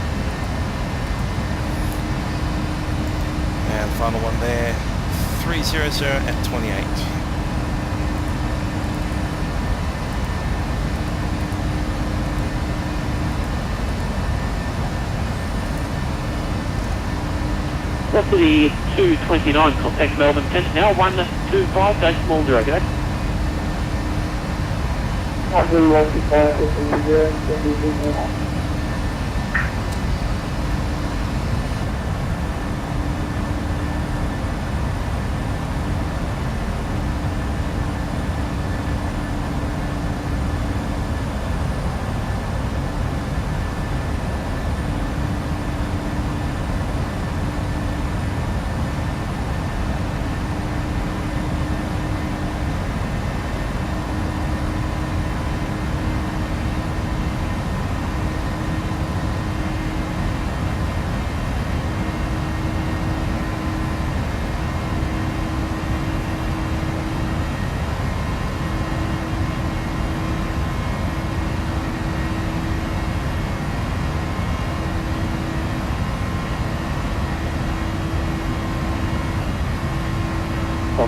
And final one there, 300 at 28. Velocity 229, contact Melbourne Centre now, 125, decimal 0, okay? 125, decimal 0,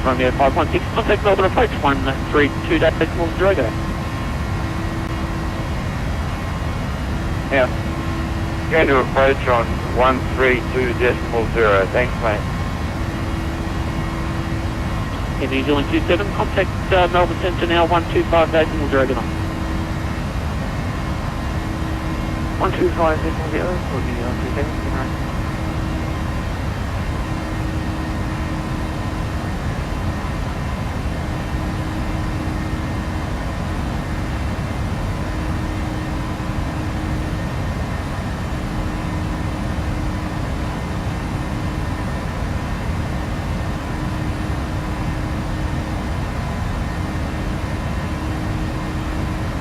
Romeo 516, contact Melbourne approach 132 decimal 0, go. Yeah. Going to approach on 132 decimal 0. Thanks, mate. New Zealand 27, contact Melbourne Centre now, 125 decimal 0, go. 125, decimal 0, for the 2 seconds, good night.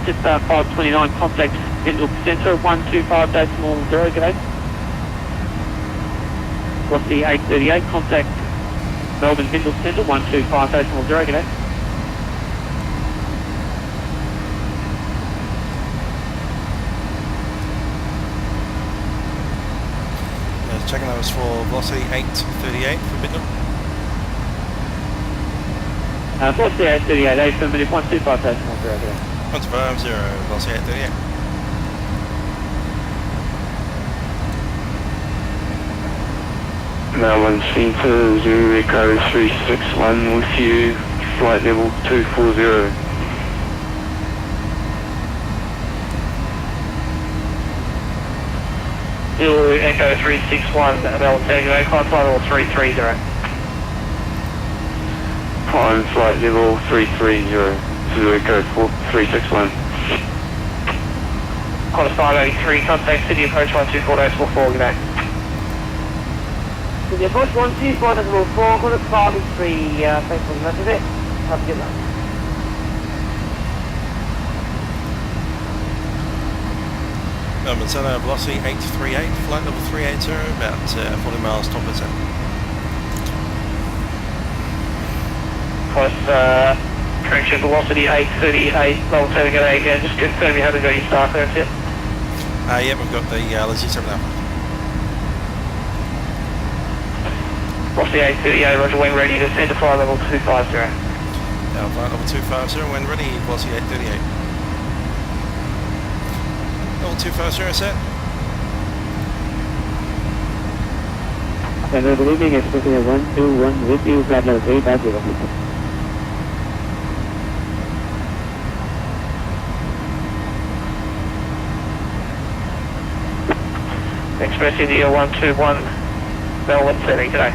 Set star 529, contact Vendel Centre, 125 decimal 0, go. Velocity 838, contact Melbourne Vendel Centre, 125 decimal 0, go. Checking those for velocity 838 for Bindle. Velocity 838, affirmative, 125 decimal 0, go. 150, velocity 838. Melbourne Centre, Zulu Echo 361 with you, flight level 240. Zulu Echo 361, Melbourne Centre, climb flight level 330. Climb flight level 330, Zulu Echo 361. Qantas 583, contact City approach 124 decimal 4, good day. City approach 124 decimal 4, Qantas 583, thanks for the message it. Have a good night. Melbourne Centre, velocity 838, flight level 380, about 40 miles top of Centre. Qantas, correction, velocity 838, level 7, good day again, just confirm you haven't got your star clearance yet. Yeah, we've got the LSG 7 Alpha. Velocity 838, roger, when ready, descend to flight level 250. Now, flight level 250, when ready, velocity 838. Level 250 set. And good evening, expecting a 121 with you, flight level 350. Express India 121, Melbourne setting today.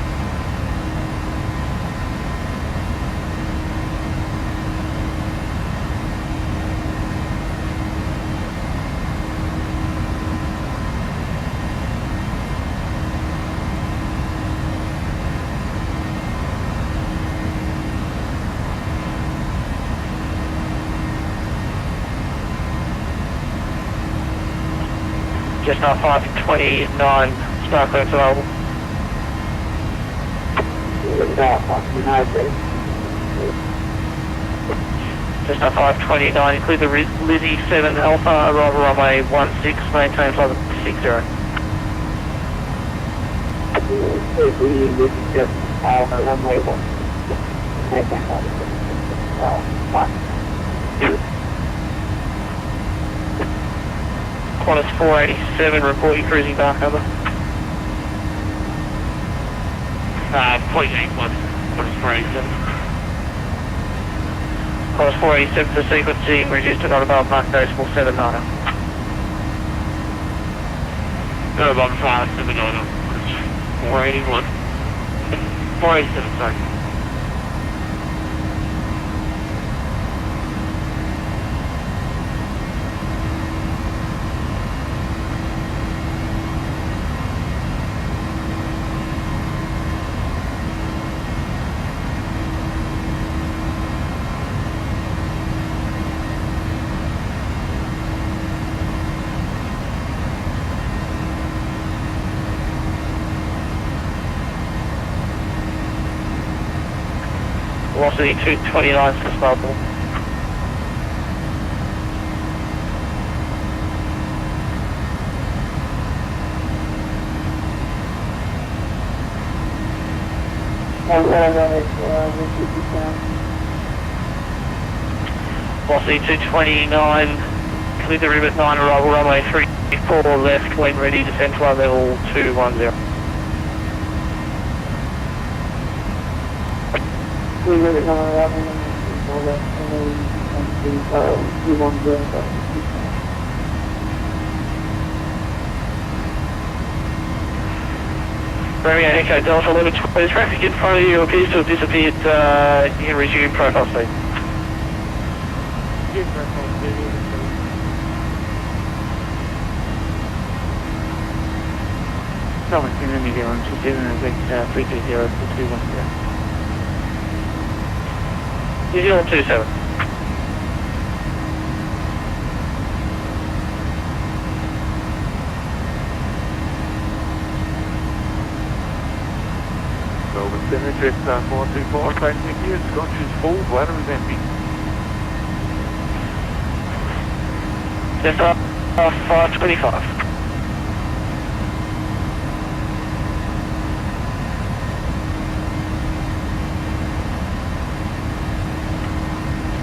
Just now 529, star clearance available. Just now 529, include the Lizzie 7 Alpha, arrival runway 16, maintain flight 60. Qantas 487, report you cruising dark over. 0.81, Qantas 487. Qantas 487 for sequencing, reduced to not above Mark Decimal 79. Not above 579, 481. 487, sorry. Velocity 229 for Sparkle. Velocity 229, clear the rivet 9, arrival runway 34 left, when ready, descend flight level 210. We really don't have any Romeo Echo Delta 11 20, traffic in front of you appears to have disappeared. You can resume profile speed. Thomas, New Zealand 27 330 210. New Zealand 27. Melbourne Center, address 424, facing here, Scotch is full, bladder is empty. Just 525.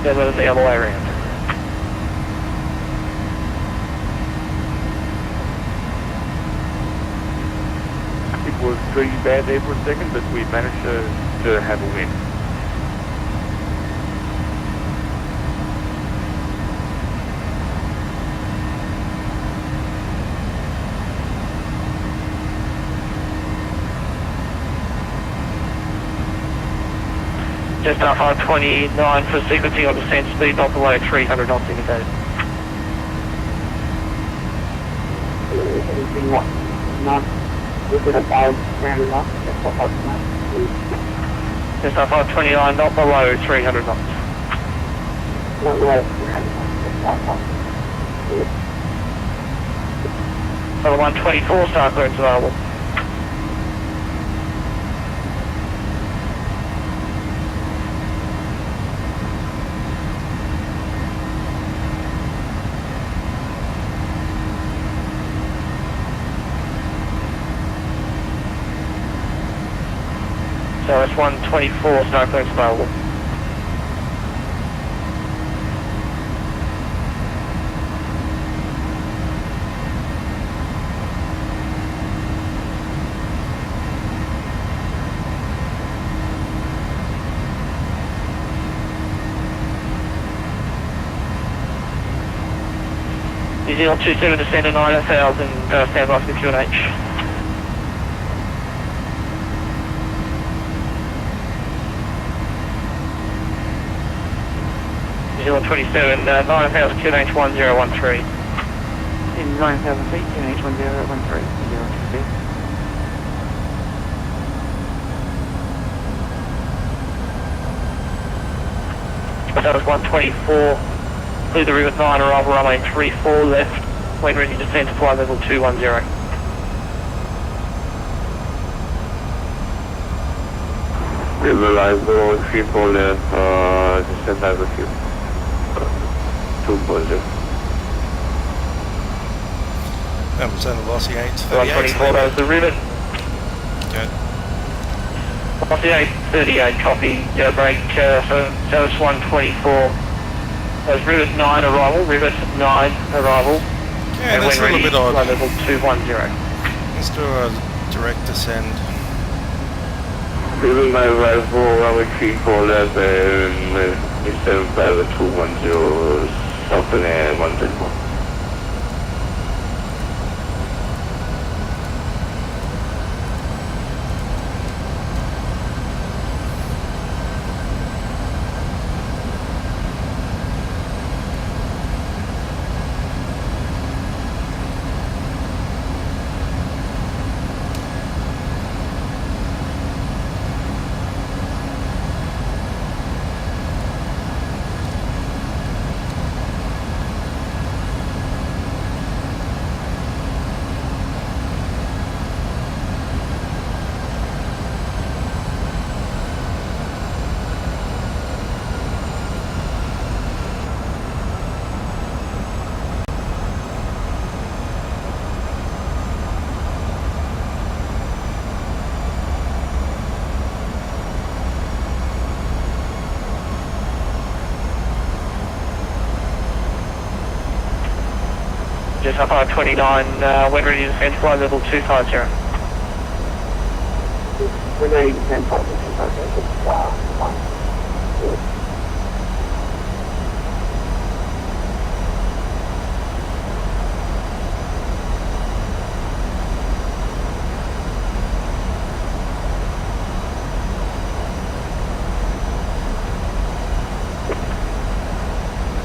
The other way around. It was pretty bad there for a second, but we managed to have a win. Just now 529 for sequencing on descent speed, not below 300 knots indicated. Just now 529, not below 300 knots. For the 124 star clearance available. So it's 124 star clearance available. New Zealand 27 descend to 9000, stand by for the QNH. New Zealand 27, 9000 QNH 1013. In 9,000 feet, QNH 1013, 02 feet. That was 124, clear the rivet 9, arrival runway 34 left, when ready to descend to flight level 210. Reliable 34 left, descend altitude 210. Representative velocity 838. 124, that was the rivet. Good. Velocity 838, copy. Break, so it's 124. That was rivet 9 arrival, rivet 9 arrival. Yeah, and that's a when little ready, bit odd. flight level 210. Let's do a direct descend. Rivet 9 arrival, runway 34 left, and descend flight level 210, something and 134. Just up on 29, when ready to descend to flight level 250. When ready to descend flight level 250.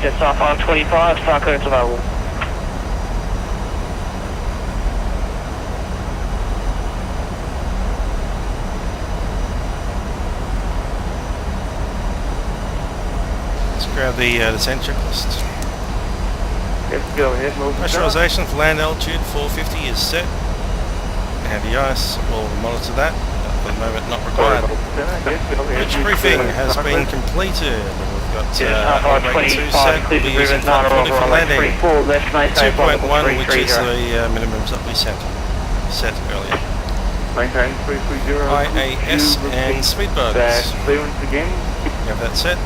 Just off on 25, star clearance available. Let's grab the descent checklist. Yes, go ahead, move. Pressurization for land altitude 450 is set. And the ice will monitor that. For the moment, not required. Bridge briefing has been completed. We've got rate 2 set. We'll be using flight 40 for landing. 2.1, which is the minimums that we set earlier. Maintain 330. IAS and speedboats. Clearance again. We have that set.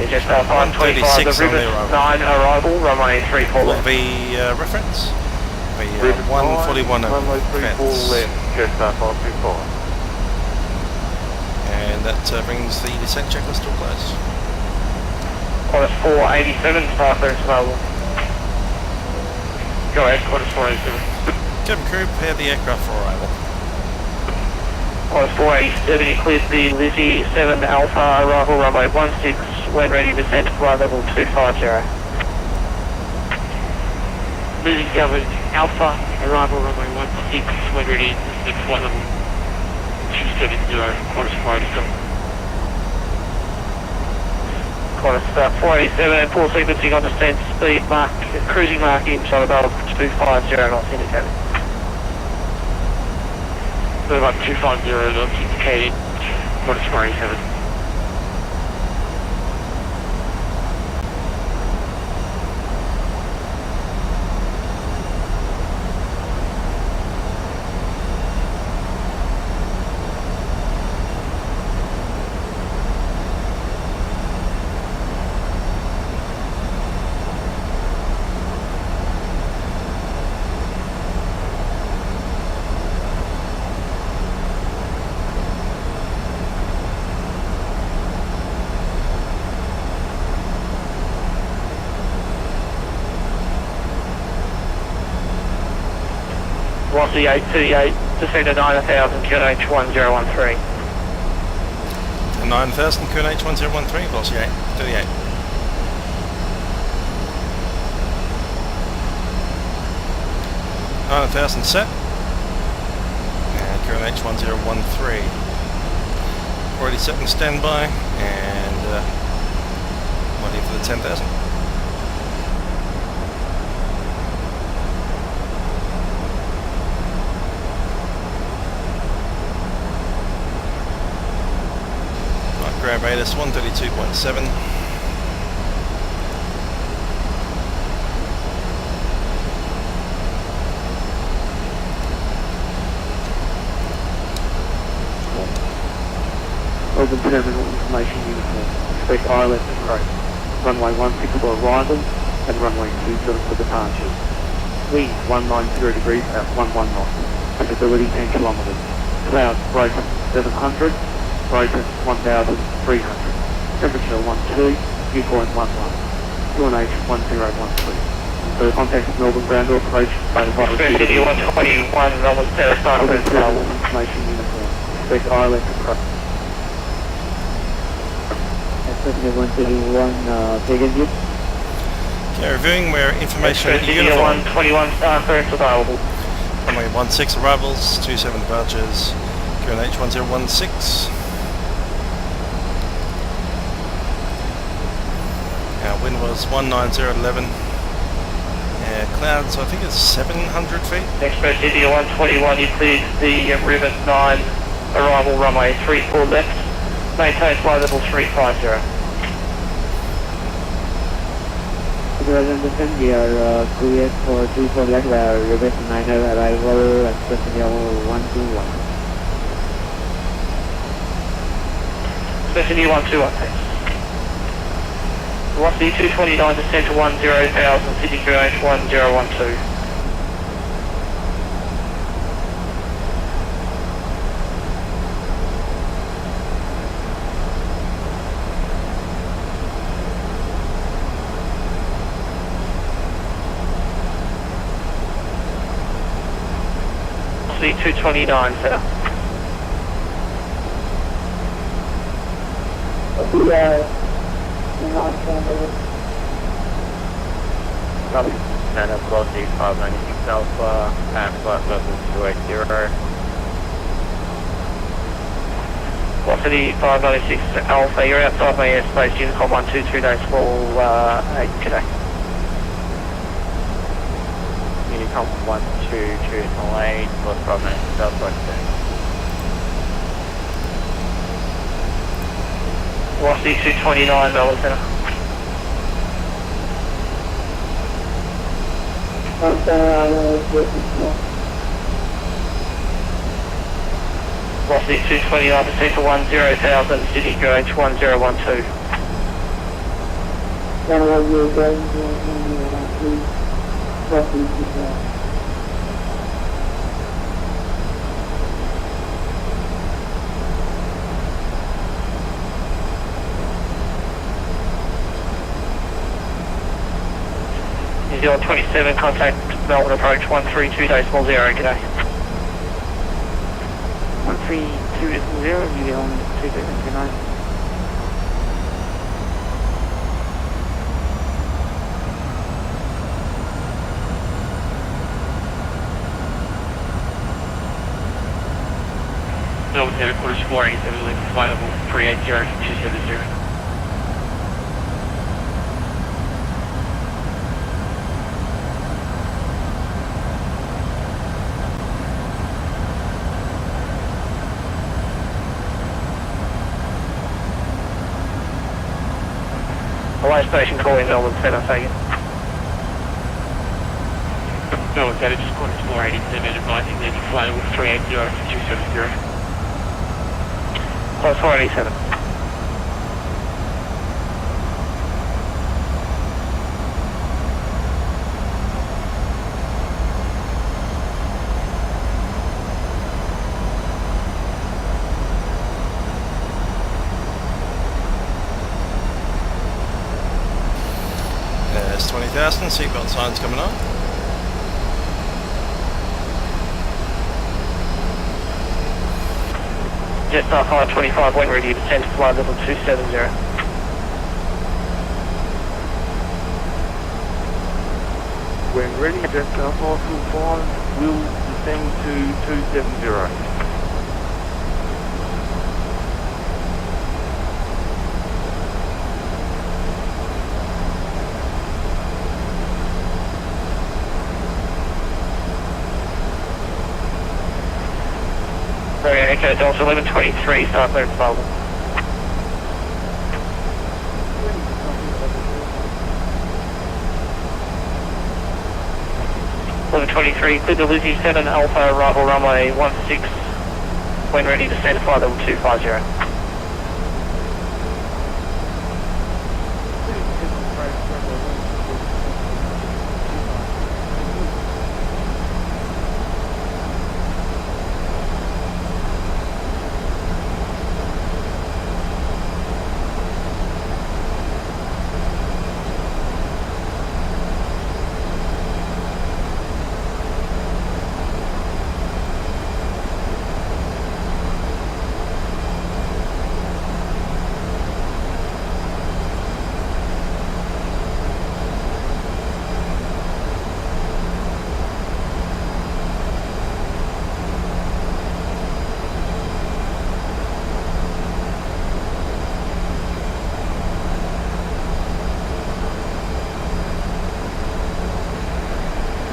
It's just off on 25, the rivet 9 arrival, runway 34 Will left. be reference. Be 141 runway 34 left, just off on 24. And that brings the descent checklist to a close. Qantas 487, star clearance available. Go ahead, Qantas 487. Cabin crew, prepare the aircraft for arrival. Qantas 487, you cleared the Lizzie 7 Alpha, arrival runway 16, when ready to descend to flight level 250. Lizzie 7 Alpha, arrival runway 16, when ready to descend to flight level 270, Qantas 487. Qantas 487, full sequencing on descent, speed mark, cruising mark inside above 250 knots indicated. So about 250 knots indicated, Qantas 487. Velocity 838, descend to 9,000, QNH 1013. 9000 QNH 1013, velocity 838. $9,000 set. And QNH 1013. Already set and standby, and waiting for the 10,000. ground radius 132.7. Open terminal information uniform. Expect ILS approach. Runway 16 for arrival and runway 27 for departure. Wind 190 degrees at 11 knots. Visibility 10 kilometers. Clouds broken 700, broken 1,300. Temperature 12, viewpoint 11. QNH 1013. So contact Melbourne ground approach by the virus. City 121, Melbourne Center, start Open clearance terminal available. information uniform. Expect ILS approach. Express 131, take it. Okay, reviewing where information City uniform. 121, start clearance available. Runway 16 arrivals, 27 departures, QNH 1016. Our wind was 190 at 11. Clouds, I think it's 700 feet. Express City 121, you cleared the Rivet 9 arrival runway 34 left. Maintain flight level 350. As understand, we are cleared for 24 left, Rivet 9 arrival, express 121. Specialty 121, thanks. Velocity 229 descent to 10,000, City QH 1012. Velocity 229, sir. Copy. And velocity 596 Alpha and flight level 280. Velocity 596 Alpha, you're outside my airspace, Unicom 123 decimal 8 today. Unicom 123.8, plus 596 Alpha. Velocity 229, Melbourne Centre. Velocity 229 descent to 10,000, City QH 1012. New Zealand 27, contact Melbourne approach 132 decimal 0, g'day. 132.0, New Zealand 2729. Melbourne Centre, quarters 487, link flight level 380, 270. Away station calling Melbourne Centre, take it. Melbourne Centre, just quarters 487, advising landing flight level 380 to 270. Close 487. There's 20,000, seatbelt signs coming on. Jetstar 525, when ready, descend to flight level 270. When ready, Jetstar 525 will descend to 270. Very Echo Delta 1123, start clearance available. 1123, clear to Lizzie 7 Alpha, arrival runway 16, when ready to descend to flight level 250.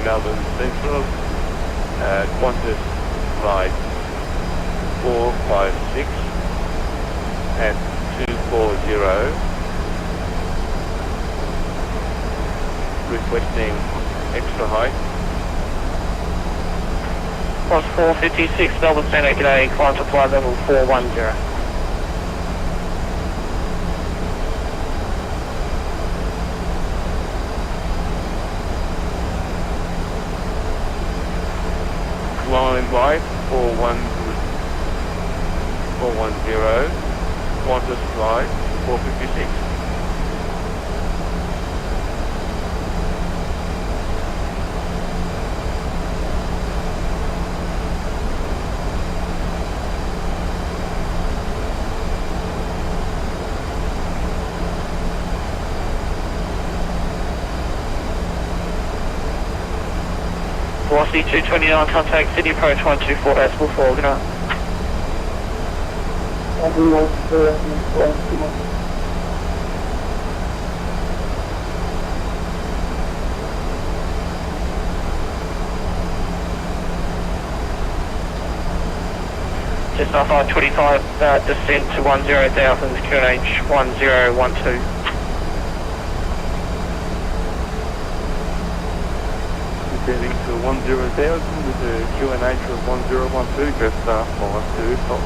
Melbourne Central, Qantas flight 456 at 240, requesting extra height. Cross 456, Melbourne Centre, g'day, climb to flight level 410. Line by 410, Qantas flight 456. Velocity 229, contact Sydney approach 124, decimal 4, good night. Just off I-25, descent to 10,000, QNH 1012. Descending to 10,000 with the QNH of 1012, just 525.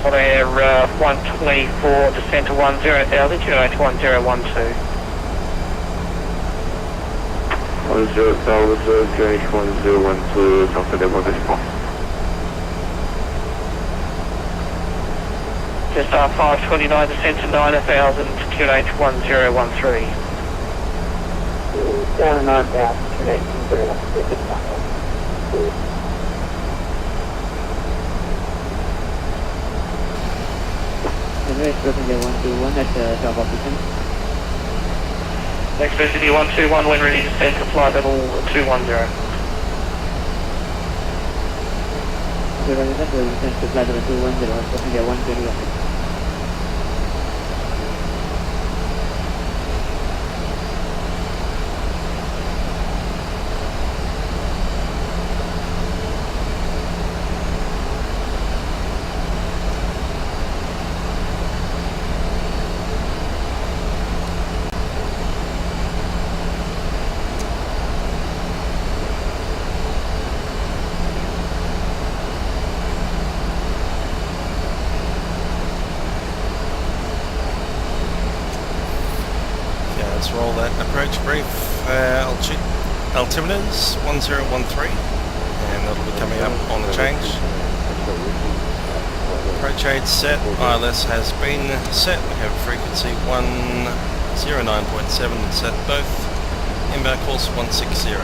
Hot air 124, descent to 10,000, QNH 1012. 10,000, QNH 1012, something about this one. Just 529, descent to 9,000, QNH 1013. Down to 9,000, QNH 1013. Next Passenger 121 at top of the sun. Next Passenger 121, when ready to descend to flight level 210. We're on the center, we descend to flight level 210, Passenger 121. Let's roll that approach brief. Altimeters 1013, and that'll be coming up on the change. Approach aid set, ILS has been set. We have frequency 109.7 set both. Inbound course 160.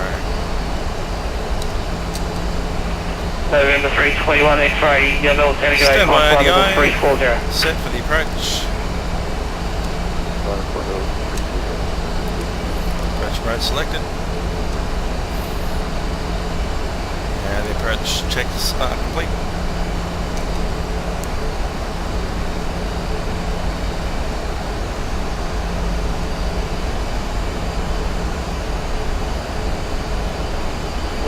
November 321 X-ray, Melbourne Centre, Stand by flight level ADI, 340. set for the approach. Approach mode selected. And the approach checks are complete.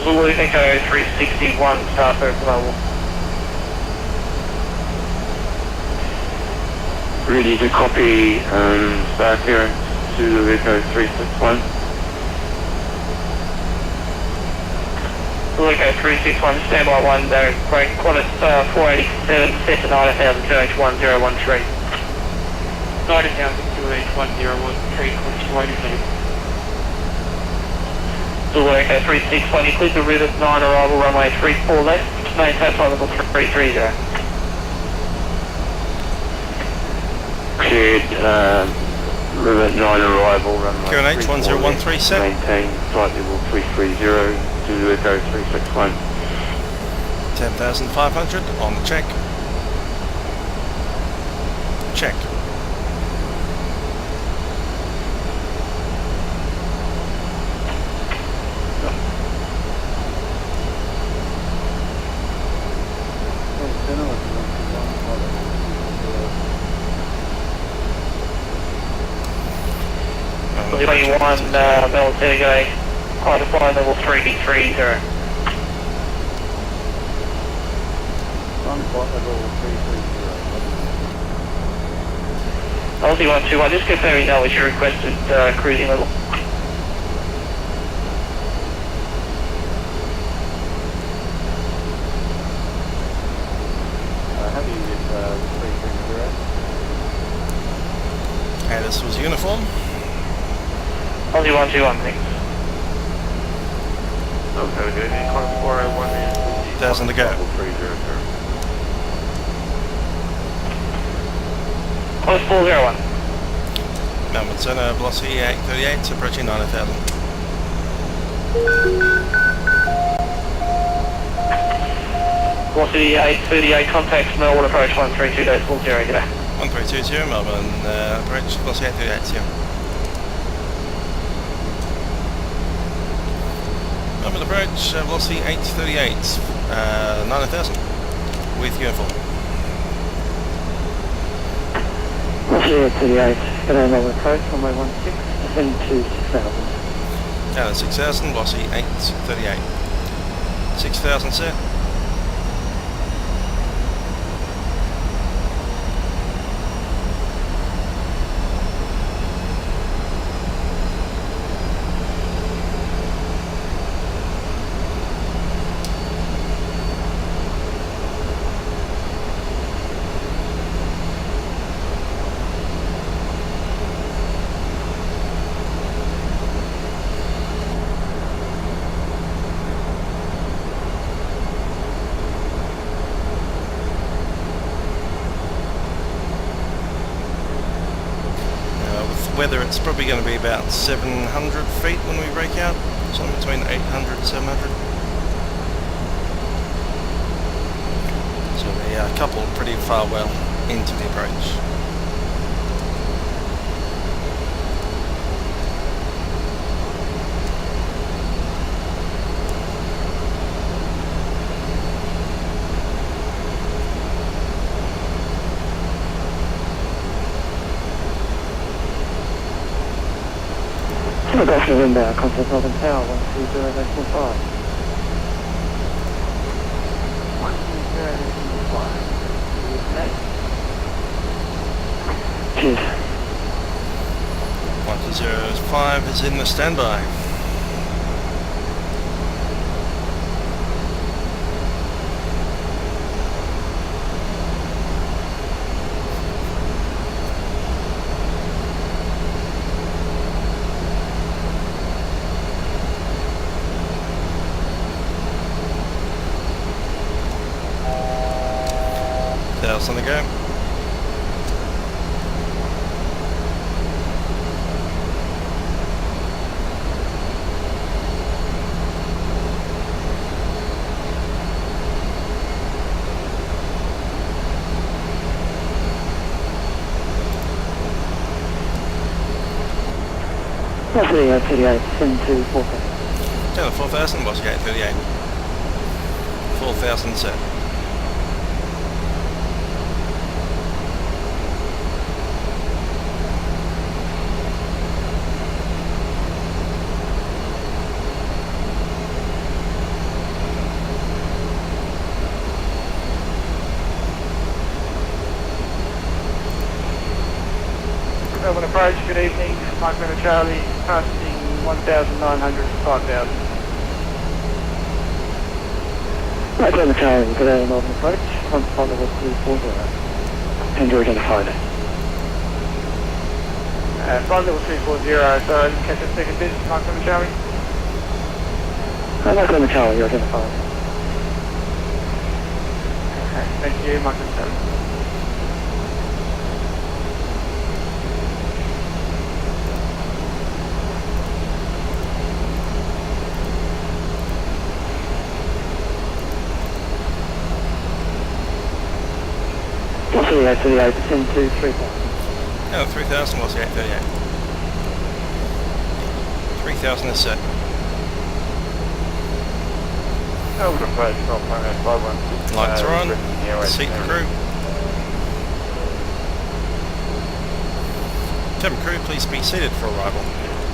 Zulu Echo 361, start first level. Ready to copy, start clearance to Echo 361. Echo 361, standby 1, break Qantas 487, set to 9000 QH 1013. 9000 QH 1013, continuing please. Zulu Echo 361, you cleared the route at 9 arrival, runway 34 left, maintain flight level 330. Cleared, Rivet 9 arrival, runway QNH 1013 set. Maintain flight level 330 to Echo 361. 10,500 on the check. Check. Well, 21, MEL Sergey, high to flight level 330. Aussie 121, just confirming that was your requested cruising level. Happy with 330. And this was uniform. Aussie 121, thanks. Okay, good. 1,000 to go. Qantas 401. Melbourne Centre, velocity 838, approaching 90,000. Velocity 838, contacts Melbourne approach 132.40, g'day. 1320, Melbourne approach, velocity 838, yeah. Melbourne approach, velocity 838, 90,000, with uniform. Velocity 838, g'day Melbourne approach, runway 16, ascend to 6,000. Down at 6,000, velocity 838. 6,000 set. Weather, it's probably going to be about 700 feet when we break out, something between 800 and 700. So we are coupled pretty far well into the approach. Golf November, contact Northern Tower, 120.45. 120.45. Cheers. 105 is in the standby. Else on the go. Velocity 838, ascend to 4,000. Down to 4,000, velocity 838. 4,000 set. good evening. Mike River Charlie, passing 1,900 to 5,000. Mike River Charlie, good day, Northern approach. Front level 240. Andrew identified. Flight level 240, sorry, I didn't catch a second bit. Mike River Charlie. Mike River Charlie, you're identified. Okay, thank you, Mike River Charlie. Velocity 838, descend to 3,000. Oh, 3000 was 838. 3000 is set. Over approach, not planning 516. Lights are on. Seat the crew. Cabin crew, please be seated for arrival.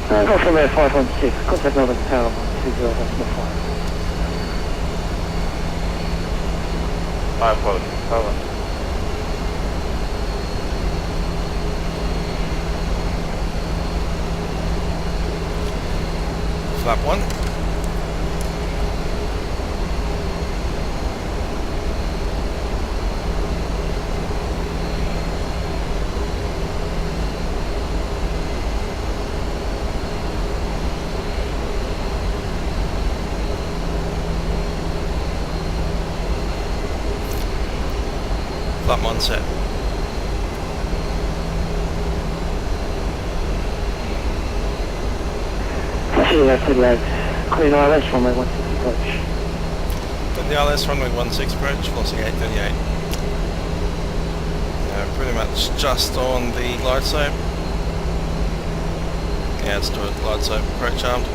Call from Air 516, contact Northern Tower 120.5. My apologies, over. Flap 1. Flap 1 set. Clean ILS runway 16 approach. Got the ILS runway 16 approach, velocity 838. Pretty much just on the glide slope. Yeah, let's do it, glide slope, approach armed.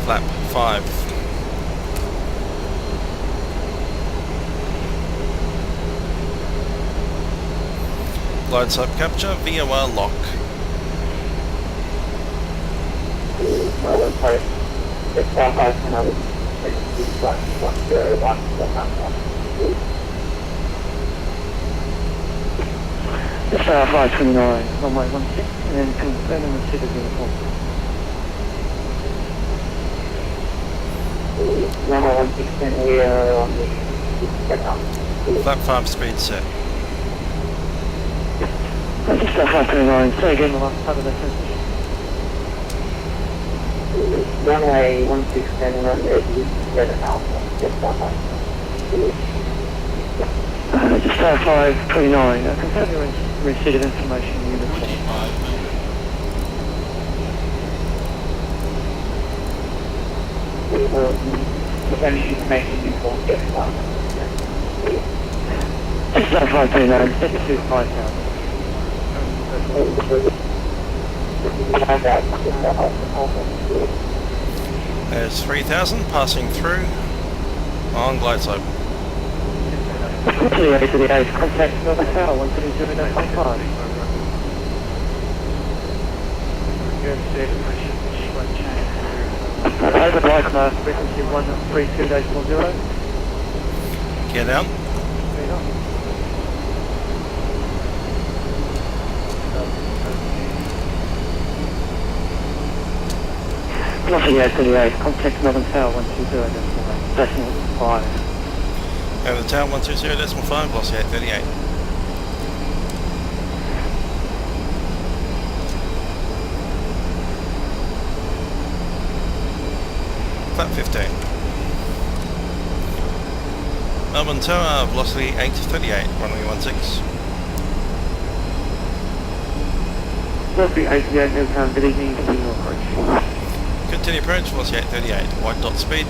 Flap 5. Glide slope capture, VOR lock. It's 529, runway 16, and then confirming the suit of uniform. Runway 16, we are on the Flap 5 speed set. Just 529, say again the last part of that transmission. runway 16 and runway 7 alpha. Just 529, confirm your receipt of information uniform. Defending information uniform, yes, Just 529, set to 5,000. There's 3000 passing through on glide slope. To the A, contact Northern Tower 130.5. Over Lycra, frequency 132.0. Gear down. Velocity 838, contact Northern Tower 120.5. Over the tower 120.5, velocity 838. Flap 15. Melbourne Tower, velocity 838, runway 16. Velocity 838, Newtown, good evening, continue approach. Continue approach, velocity 838, white dot speed.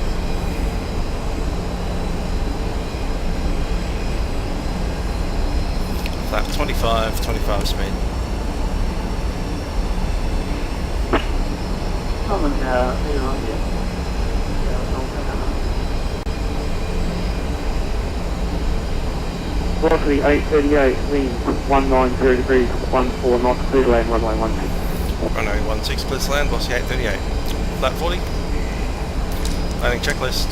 Flap 25 speed. Velocity 838, wind 190 degrees, 14 knots, clear lane, runway 16. Runway 16, clear to land, velocity 838. Flat 40. Landing checklist.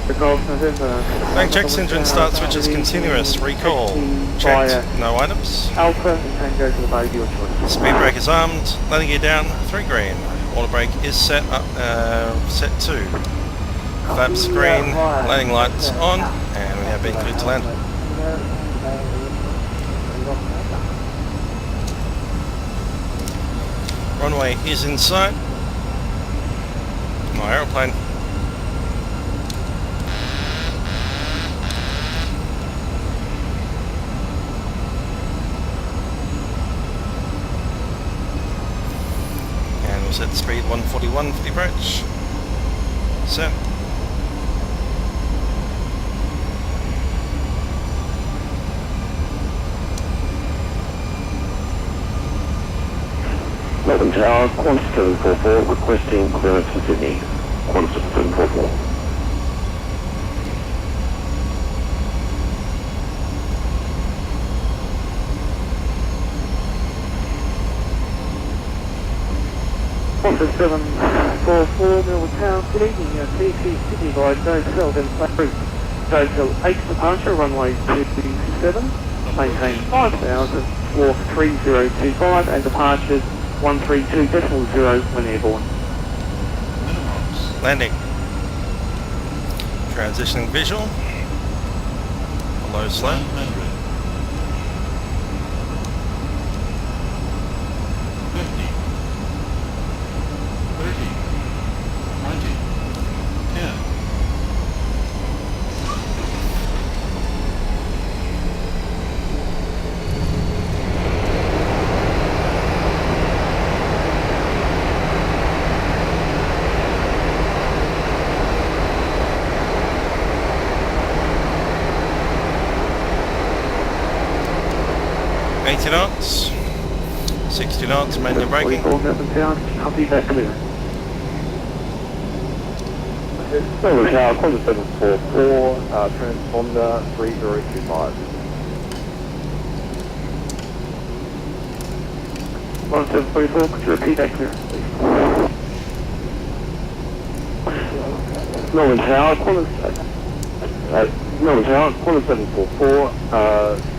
Bank checks, engine start switches continuous, recall, checked, no items. Alpha and Tango to the boat of your choice. Speed brake is armed, landing gear down, 3 green. Auto brake is set up, set 2. Flaps green, landing lights on, and we have been cleared to land. Runway is in sight. My aeroplane. And we'll set the speed 141 for the approach. Set. Melbourne Tower, Qantas 744, requesting clearance for Sydney. Qantas 744. Qantas 744, Melbourne Tower, good evening, TC Sydney by Dozel, then flat route. Dozel 8 departure, runway 27, maintain 5,000, walk 3025, and departures 132.0 when airborne. Landing. Transitioning visual. Below slope. 100. 50. 30. 20. 10. 80 knots, 60 knots, manual braking. Melbourne Tower, copy that clear. Melbourne Tower, Qantas 744, transponder 3025. 1744, could you repeat that clearance, please? Melbourne Tower, Qantas Melbourne Tower, Qantas 744,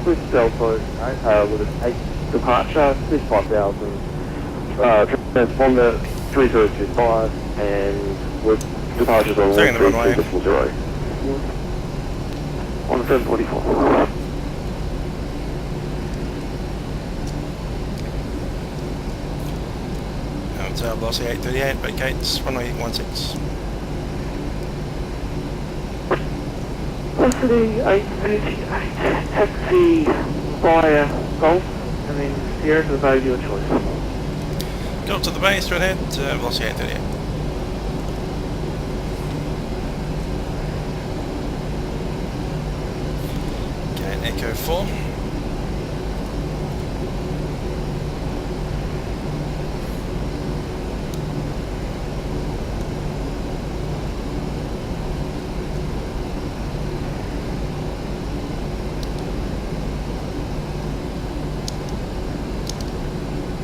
Swiss Delta with an 8 departure, Swiss 5000, transponder 3025, and with departures on 132.0. On the 744. Tower Velocity 838, vacates, runway 16. Velocity 838, taxi via Golf, and then Sierra to the boat of your choice. Go up to the base, straight ahead, Velocity 838. Okay, Echo 4.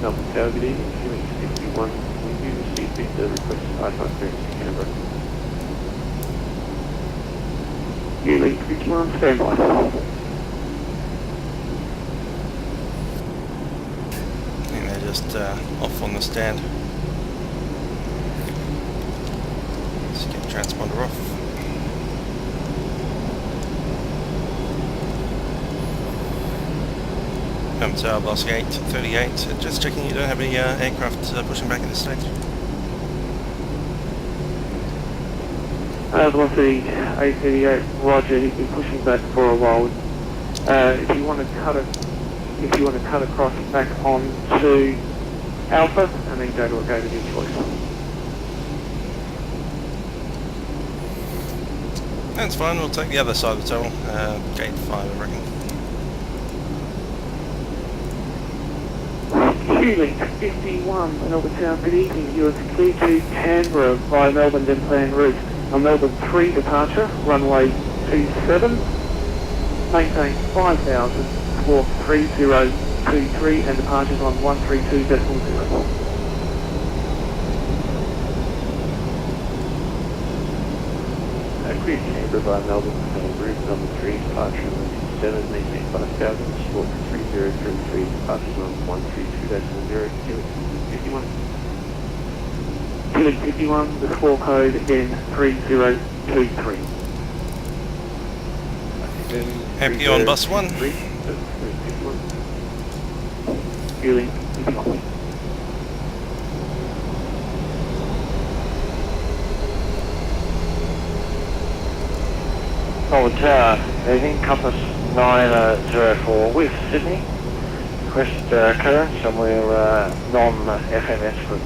Melbourne Tower, good evening, QX51, we do receive the request IFI clearance to Canberra. QX 51, stand by. I think they're just off on the stand. Let's get transponder off. Tower Velocity 838, just checking you don't have any aircraft pushing back at this stage. Velocity 838, roger, he's been pushing back for a while. If you want to cut across back on to Alpha, and then go to a gate of your choice. That's fine, we'll take the other side of the tunnel, gate 5 I reckon. Q-Link 51, Melbourne Town, good evening. You are clear to Canberra via Melbourne then plan route. On Melbourne 3 departure, runway 27, maintain 5,000, walk 3023 and departures on 132.0. clear Canberra by Melbourne, route number 3, departure number 7, maintain 5000, sport 3033, departures on 132.0, Helix 51. Helix 51, the score code again 3023. Happy on bus 1. Helix 51. Melbourne Tower, evening, compass 904 with Sydney. Request clearance and we're non-FMS route.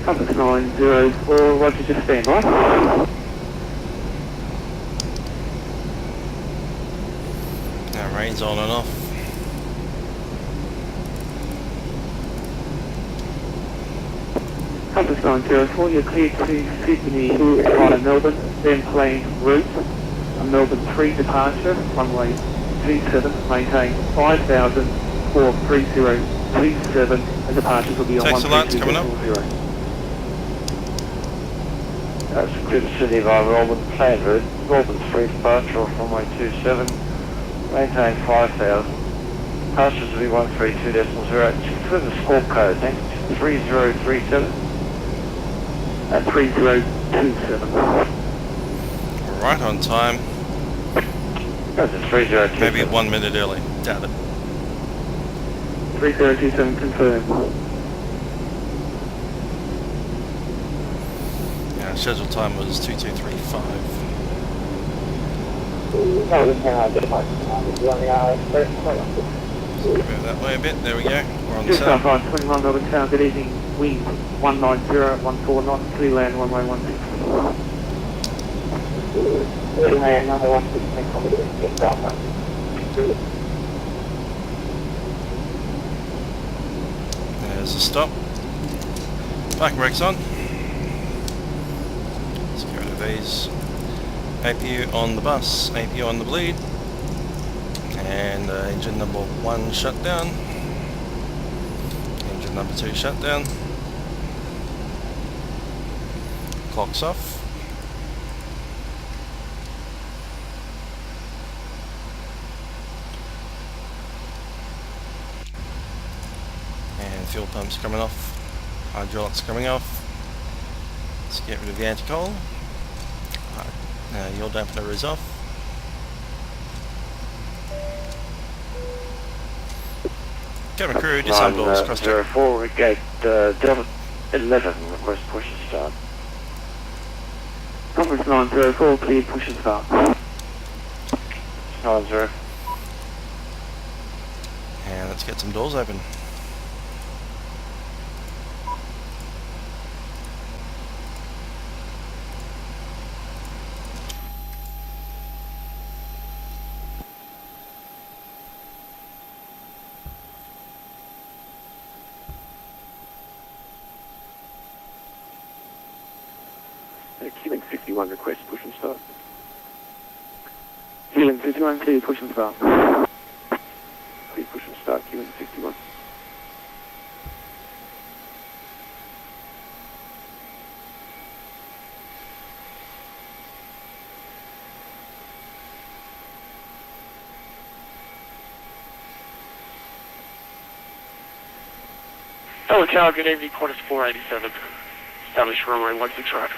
Compass 904, Roger, just stand by. Now rain's on and off. Compass 904, you're cleared to Sydney via Melbourne, then plane route. A Melbourne 3 departure, runway 27, maintain 5000 for 3027, and departures will be on Taxi lights coming up. 132.0. That's good City via Melbourne, plane route. Melbourne 3 departure off runway 27, maintain 5000. Departures will be 132.0. Confirm the score code, thanks. 3037. At 3027. Right on time. That's a 3027. Maybe 1 minute early. Doubt it. 3027 confirmed. Yeah, scheduled time was 2235. Go that way a bit. There we go. We're on the Just south. outside 21 Melbourne Town, good evening. Wind 190 at 14 knots, clear land runway 16. Clear land runway 16. There's a stop. Parking brakes on. Let's get rid of these. APU on the bus, APU on the bleed. And engine number 1 shut down. Engine number 2 shut down. Clock's off. And fuel pumps coming off. Hydraulics coming off. Let's get rid of the anti-coal. Yaw dampener is off. Cabin crew, disarm doors, cross check. 904, we gate Delta 11, request push and start. Conference 904, clear push and start. 90. And let's get some doors open. Helix 51, request push and start. Helix 51, clear push and start. Clear push and start, Helix 51. Hello Tower, good evening, quarters 487. Establish runway 16 right.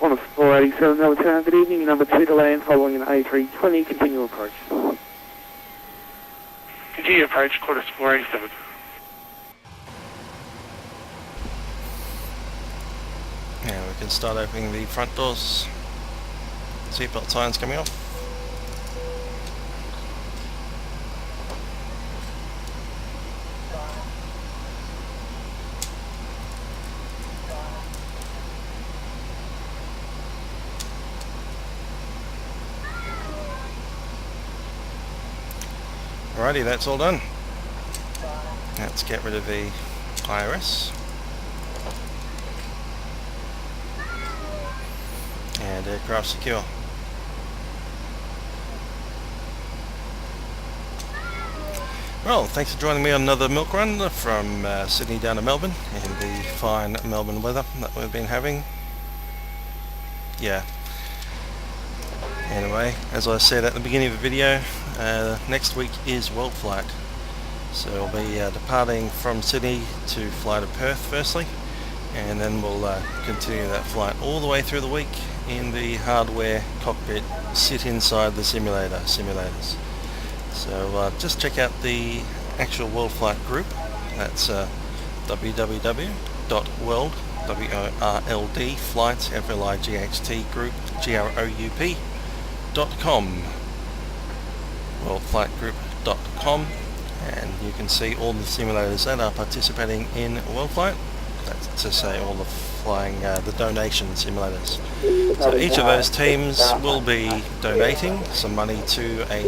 Qantas 487 Melbourne Town, good evening, number 2 to land following an A320, continue approach. Continue approach, quarters 487. And we can start opening the front doors. Seatbelt signs coming off. Alrighty, that's all done. Let's get rid of the IRS. And aircraft secure. Well, thanks for joining me on another milk run from Sydney down to Melbourne in the fine Melbourne weather that we've been having. Yeah. Anyway, as I said at the beginning of the video, next week is WorldFlight. So I'll be departing from Sydney to fly to Perth firstly, and then we'll continue that flight all the way through the week in the hardware cockpit, sit inside the simulators. So just check out the actual WorldFlight Group. That's www.world, W-O-R-L-D, flight, F-L-I-G-H-T, group, G-R-O-U-P.com, worldflightgroup.com, and you can see all the simulators that are participating in WorldFlight. That's to say all the flying, the donation simulators. So each of those teams will be donating some money to a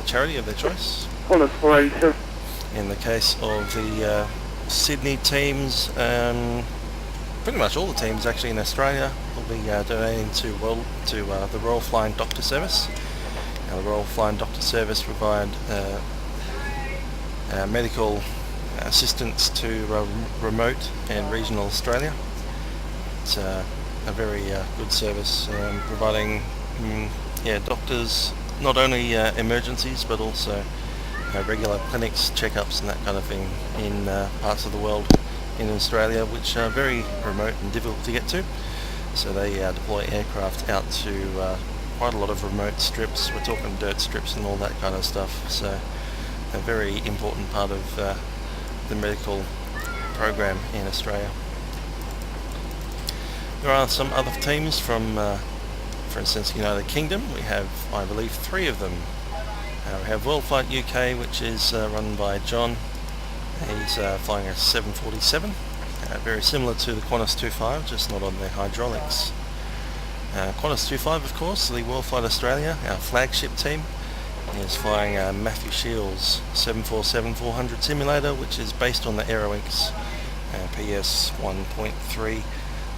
charity of their choice. In the case of the Sydney teams, pretty much all the teams actually in Australia will be donating to the Royal Flying Doctor Service. Now, the Royal Flying Doctor Service provide medical assistance to remote and regional Australia. It's a very good service, providing doctors not only emergencies but also regular clinics, checkups and that kind of thing in parts of the world in Australia which are very remote and difficult to get to. So they deploy aircraft out to quite a lot of remote strips. We're talking dirt strips and all that kind of stuff. So a very important part of the medical program in Australia. There are some other teams from, for instance, United Kingdom. We have, I believe, 3 of them. We have WorldFlight UK, which is run by John. He's flying a 747, very similar to the Qantas 25, just not on their hydraulics. Qantas 25, of course, the WorldFlight Australia, our flagship team, is flying Matthew Shields' 747-400 simulator, which is based on the Aeroinks PS 1.3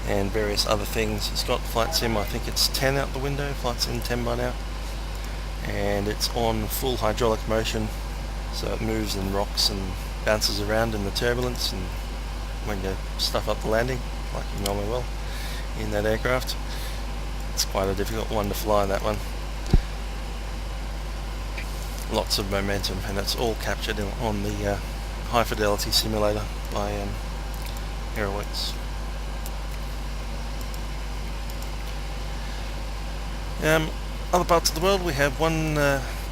and various other things. It's got flight sim, I think it's 10 out the window, flight sim 10 by now, and it's on full hydraulic motion, so it moves and rocks and bounces around in the turbulence and when you stuff up the landing like you normally will in that aircraft. It's quite a difficult one to fly, that one. Lots of momentum, and it's all captured on the high fidelity simulator by Aeroinks. Other parts of the world, we have one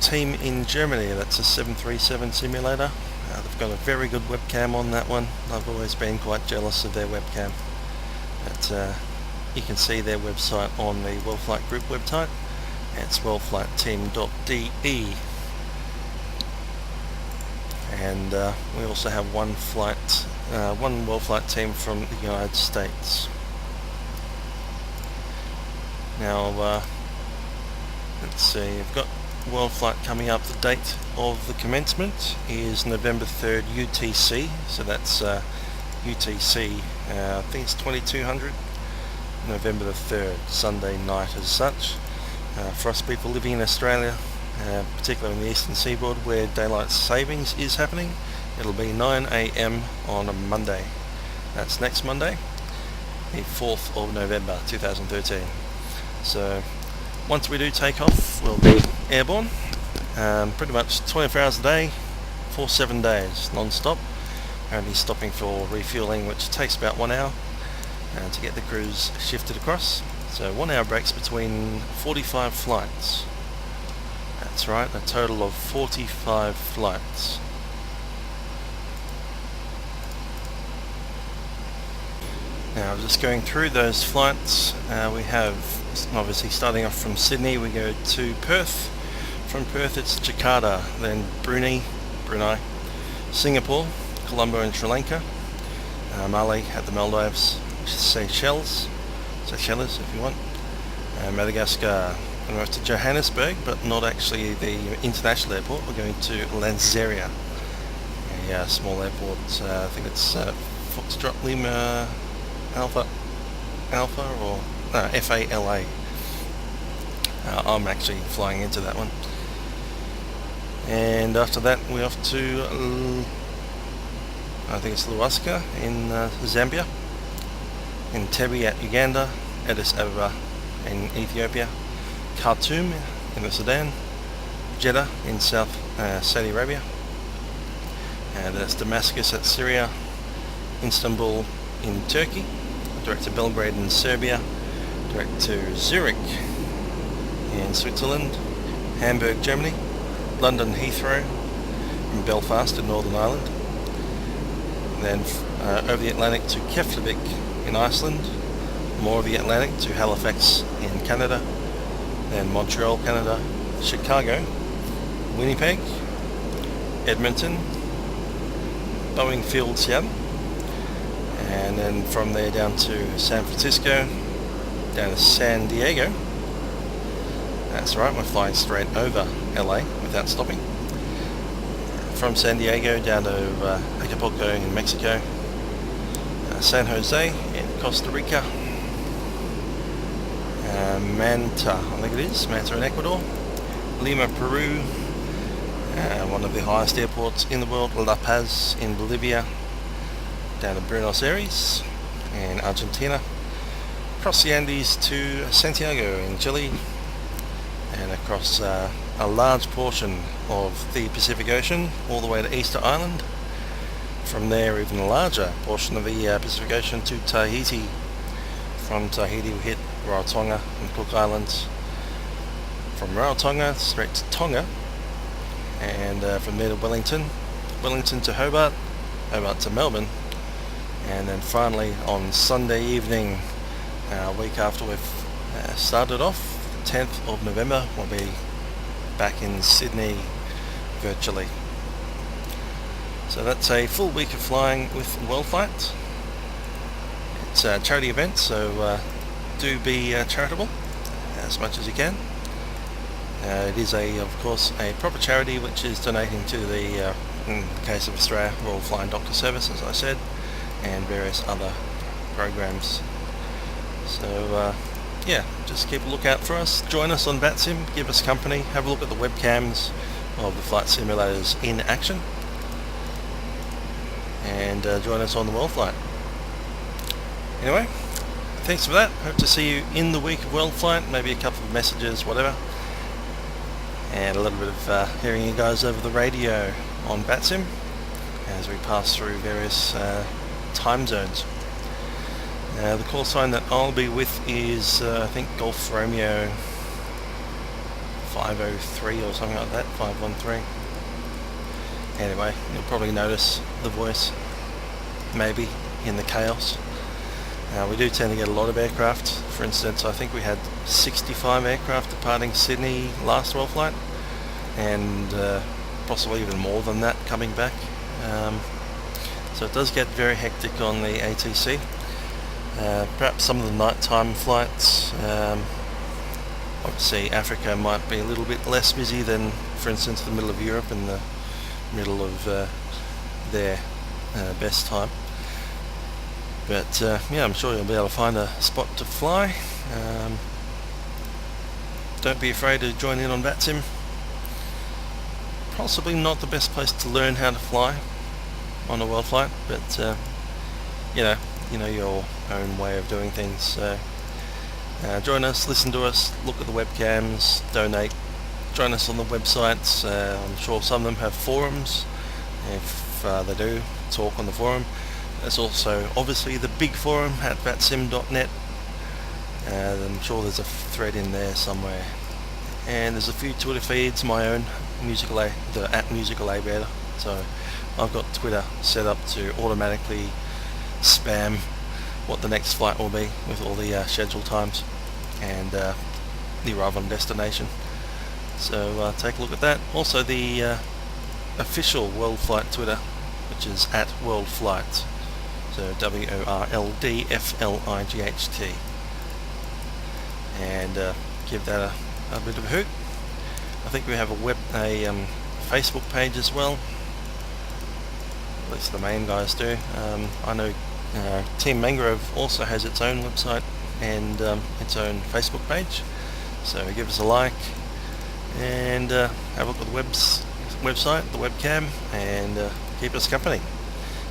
team in Germany. That's a 737 simulator. They've got a very good webcam on that one. I've always been quite jealous of their webcam. But you can see their website on the WorldFlight Group website. It's worldflightteam.de. And we also have one WorldFlight team from the United States. Now, let's see, I've got WorldFlight coming up. The date of the commencement is November 3rd UTC, so that's UTC, I think it's 2200, November the 3rd, Sunday night as such. For us people living in Australia, particularly in the eastern seaboard where daylight savings is happening, it'll be 9 AM on a Monday. That's next Monday, the 4th of November 2013. So once we do take off, we'll be airborne, pretty much 24 hours a day for 7 days non-stop, only stopping for refueling, which takes about 1 hour to get the crews shifted across. So 1 hour breaks between 45 flights. That's right, a total of 45 flights. Now, just going through those flights, we have obviously starting off from Sydney, we go to Perth. From Perth it's Jakarta, then Brunei, Singapore, Colombo and Sri Lanka, Mali at the Maldives, Seychelles if you want, Madagascar. And we're off to Johannesburg, but not actually the international airport. We're going to Lanseria, a small airport. I think it's Foxtrot Lima Alpha or FALA. I'm actually flying into that one. and after that we're off to I think it's Lusaka in Zambia, Entebbe at Uganda, Addis Ababa in Ethiopia, Khartoum in the Sudan, Jeddah in Saudi Arabia, and that's Damascus at Syria, Istanbul in Turkey, direct to Belgrade in Serbia, direct to Zurich in Switzerland, Hamburg, Germany, London Heathrow, and Belfast in Northern Ireland, and then over the Atlantic to Keflavik in Iceland, more of the Atlantic to Halifax in Canada, then Montreal, Canada, Chicago, Winnipeg, Edmonton, Boeing Field, Seattle, and then from there down to San Francisco, down to San Diego. That's right, we're flying straight over LA without stopping. From San Diego down to Acapulco in Mexico, San Jose in Costa Rica, Manta, I think it is, Manta in Ecuador, Lima, Peru, one of the highest airports in the world, La Paz in Bolivia, down to Buenos Aires in Argentina, across the Andes to Santiago in Chile, and across a large portion of the Pacific Ocean all the way to Easter Island. From there, even a larger portion of the Pacific Ocean to Tahiti. From Tahiti we hit Rarotonga and Cook Islands. From Rarotonga straight to Tonga, and from there to Wellington, Wellington to Hobart, Hobart to Melbourne, and then finally on Sunday evening, a week after we've started off, the 10th of November, we'll be back in Sydney virtually. So that's a full week of flying with WorldFlight. It's a charity event, so do be charitable as much as you can. It is of course a proper charity which is donating to the, in the case of Australia, Royal Flying Doctor Service, as I said, and various other programs. So yeah, just keep a lookout for us. Join us on Vatsim, give us company, have a look at the webcams of the flight simulators in action, and join us on the WorldFlight. Anyway, thanks for that. Hope to see you in the week of WorldFlight, maybe a couple of messages, whatever, and a little bit of hearing you guys over the radio on Vatsim as we pass through various time zones. The call sign that I'll be with is I think Golf Romeo 503 or something like that, 513. Anyway, you'll probably notice the voice maybe in the chaos. We do tend to get a lot of aircraft. For instance, I think we had 65 aircraft departing Sydney last WorldFlight, and possibly even more than that coming back. So it does get very hectic on the ATC. Perhaps some of the nighttime flights, obviously Africa might be a little bit less busy than, for instance, the middle of Europe and the middle of their best time. But yeah, I'm sure you'll be able to find a spot to fly. Don't be afraid to join in on Vatsim. Possibly not the best place to learn how to fly on a WorldFlight, but you know your own way of doing things. So join us, listen to us, look at the webcams, donate, join us on the websites. I'm sure some of them have forums. If they do, talk on the forum. There's also obviously the big forum at vatsim.net. I'm sure there's a thread in there somewhere. And there's a few Twitter feeds, my own, the @musicalaviator. So I've got Twitter set up to automatically spam what the next flight will be with all the schedule times and the arrival and destination. So take a look at that. Also the official WorldFlight Twitter, which is @WorldFlight. So WORLDFLIGHT, and give that a bit of a hoot. I think we have a Facebook page as well. At least the main guys do. I know Team Mangrove also has its own website and its own Facebook page. So give us a like and have a look at the website, the webcam, and keep us company,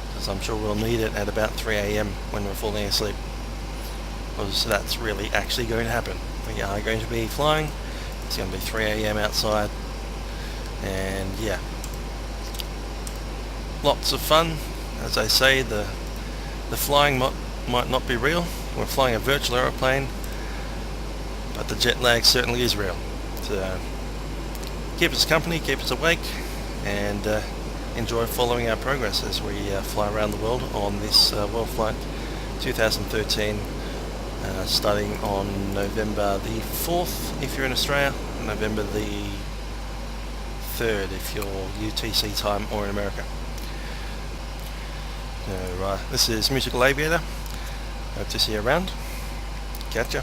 because I'm sure we'll need it at about 3 AM when we're falling asleep, because that's really actually going to happen. We are going to be flying. It's going to be 3 AM outside, and yeah, lots of fun. As I say, the flying might not be real. We're flying a virtual aeroplane, but the jet lag certainly is real. So keep us company, keep us awake, and enjoy following our progress as we fly around the world on this WorldFlight 2013, starting on November the 4th if you're in Australia, November the 3rd if you're UTC time or in America. So, this is Musical Aviator. Hope to see you around. Catch ya.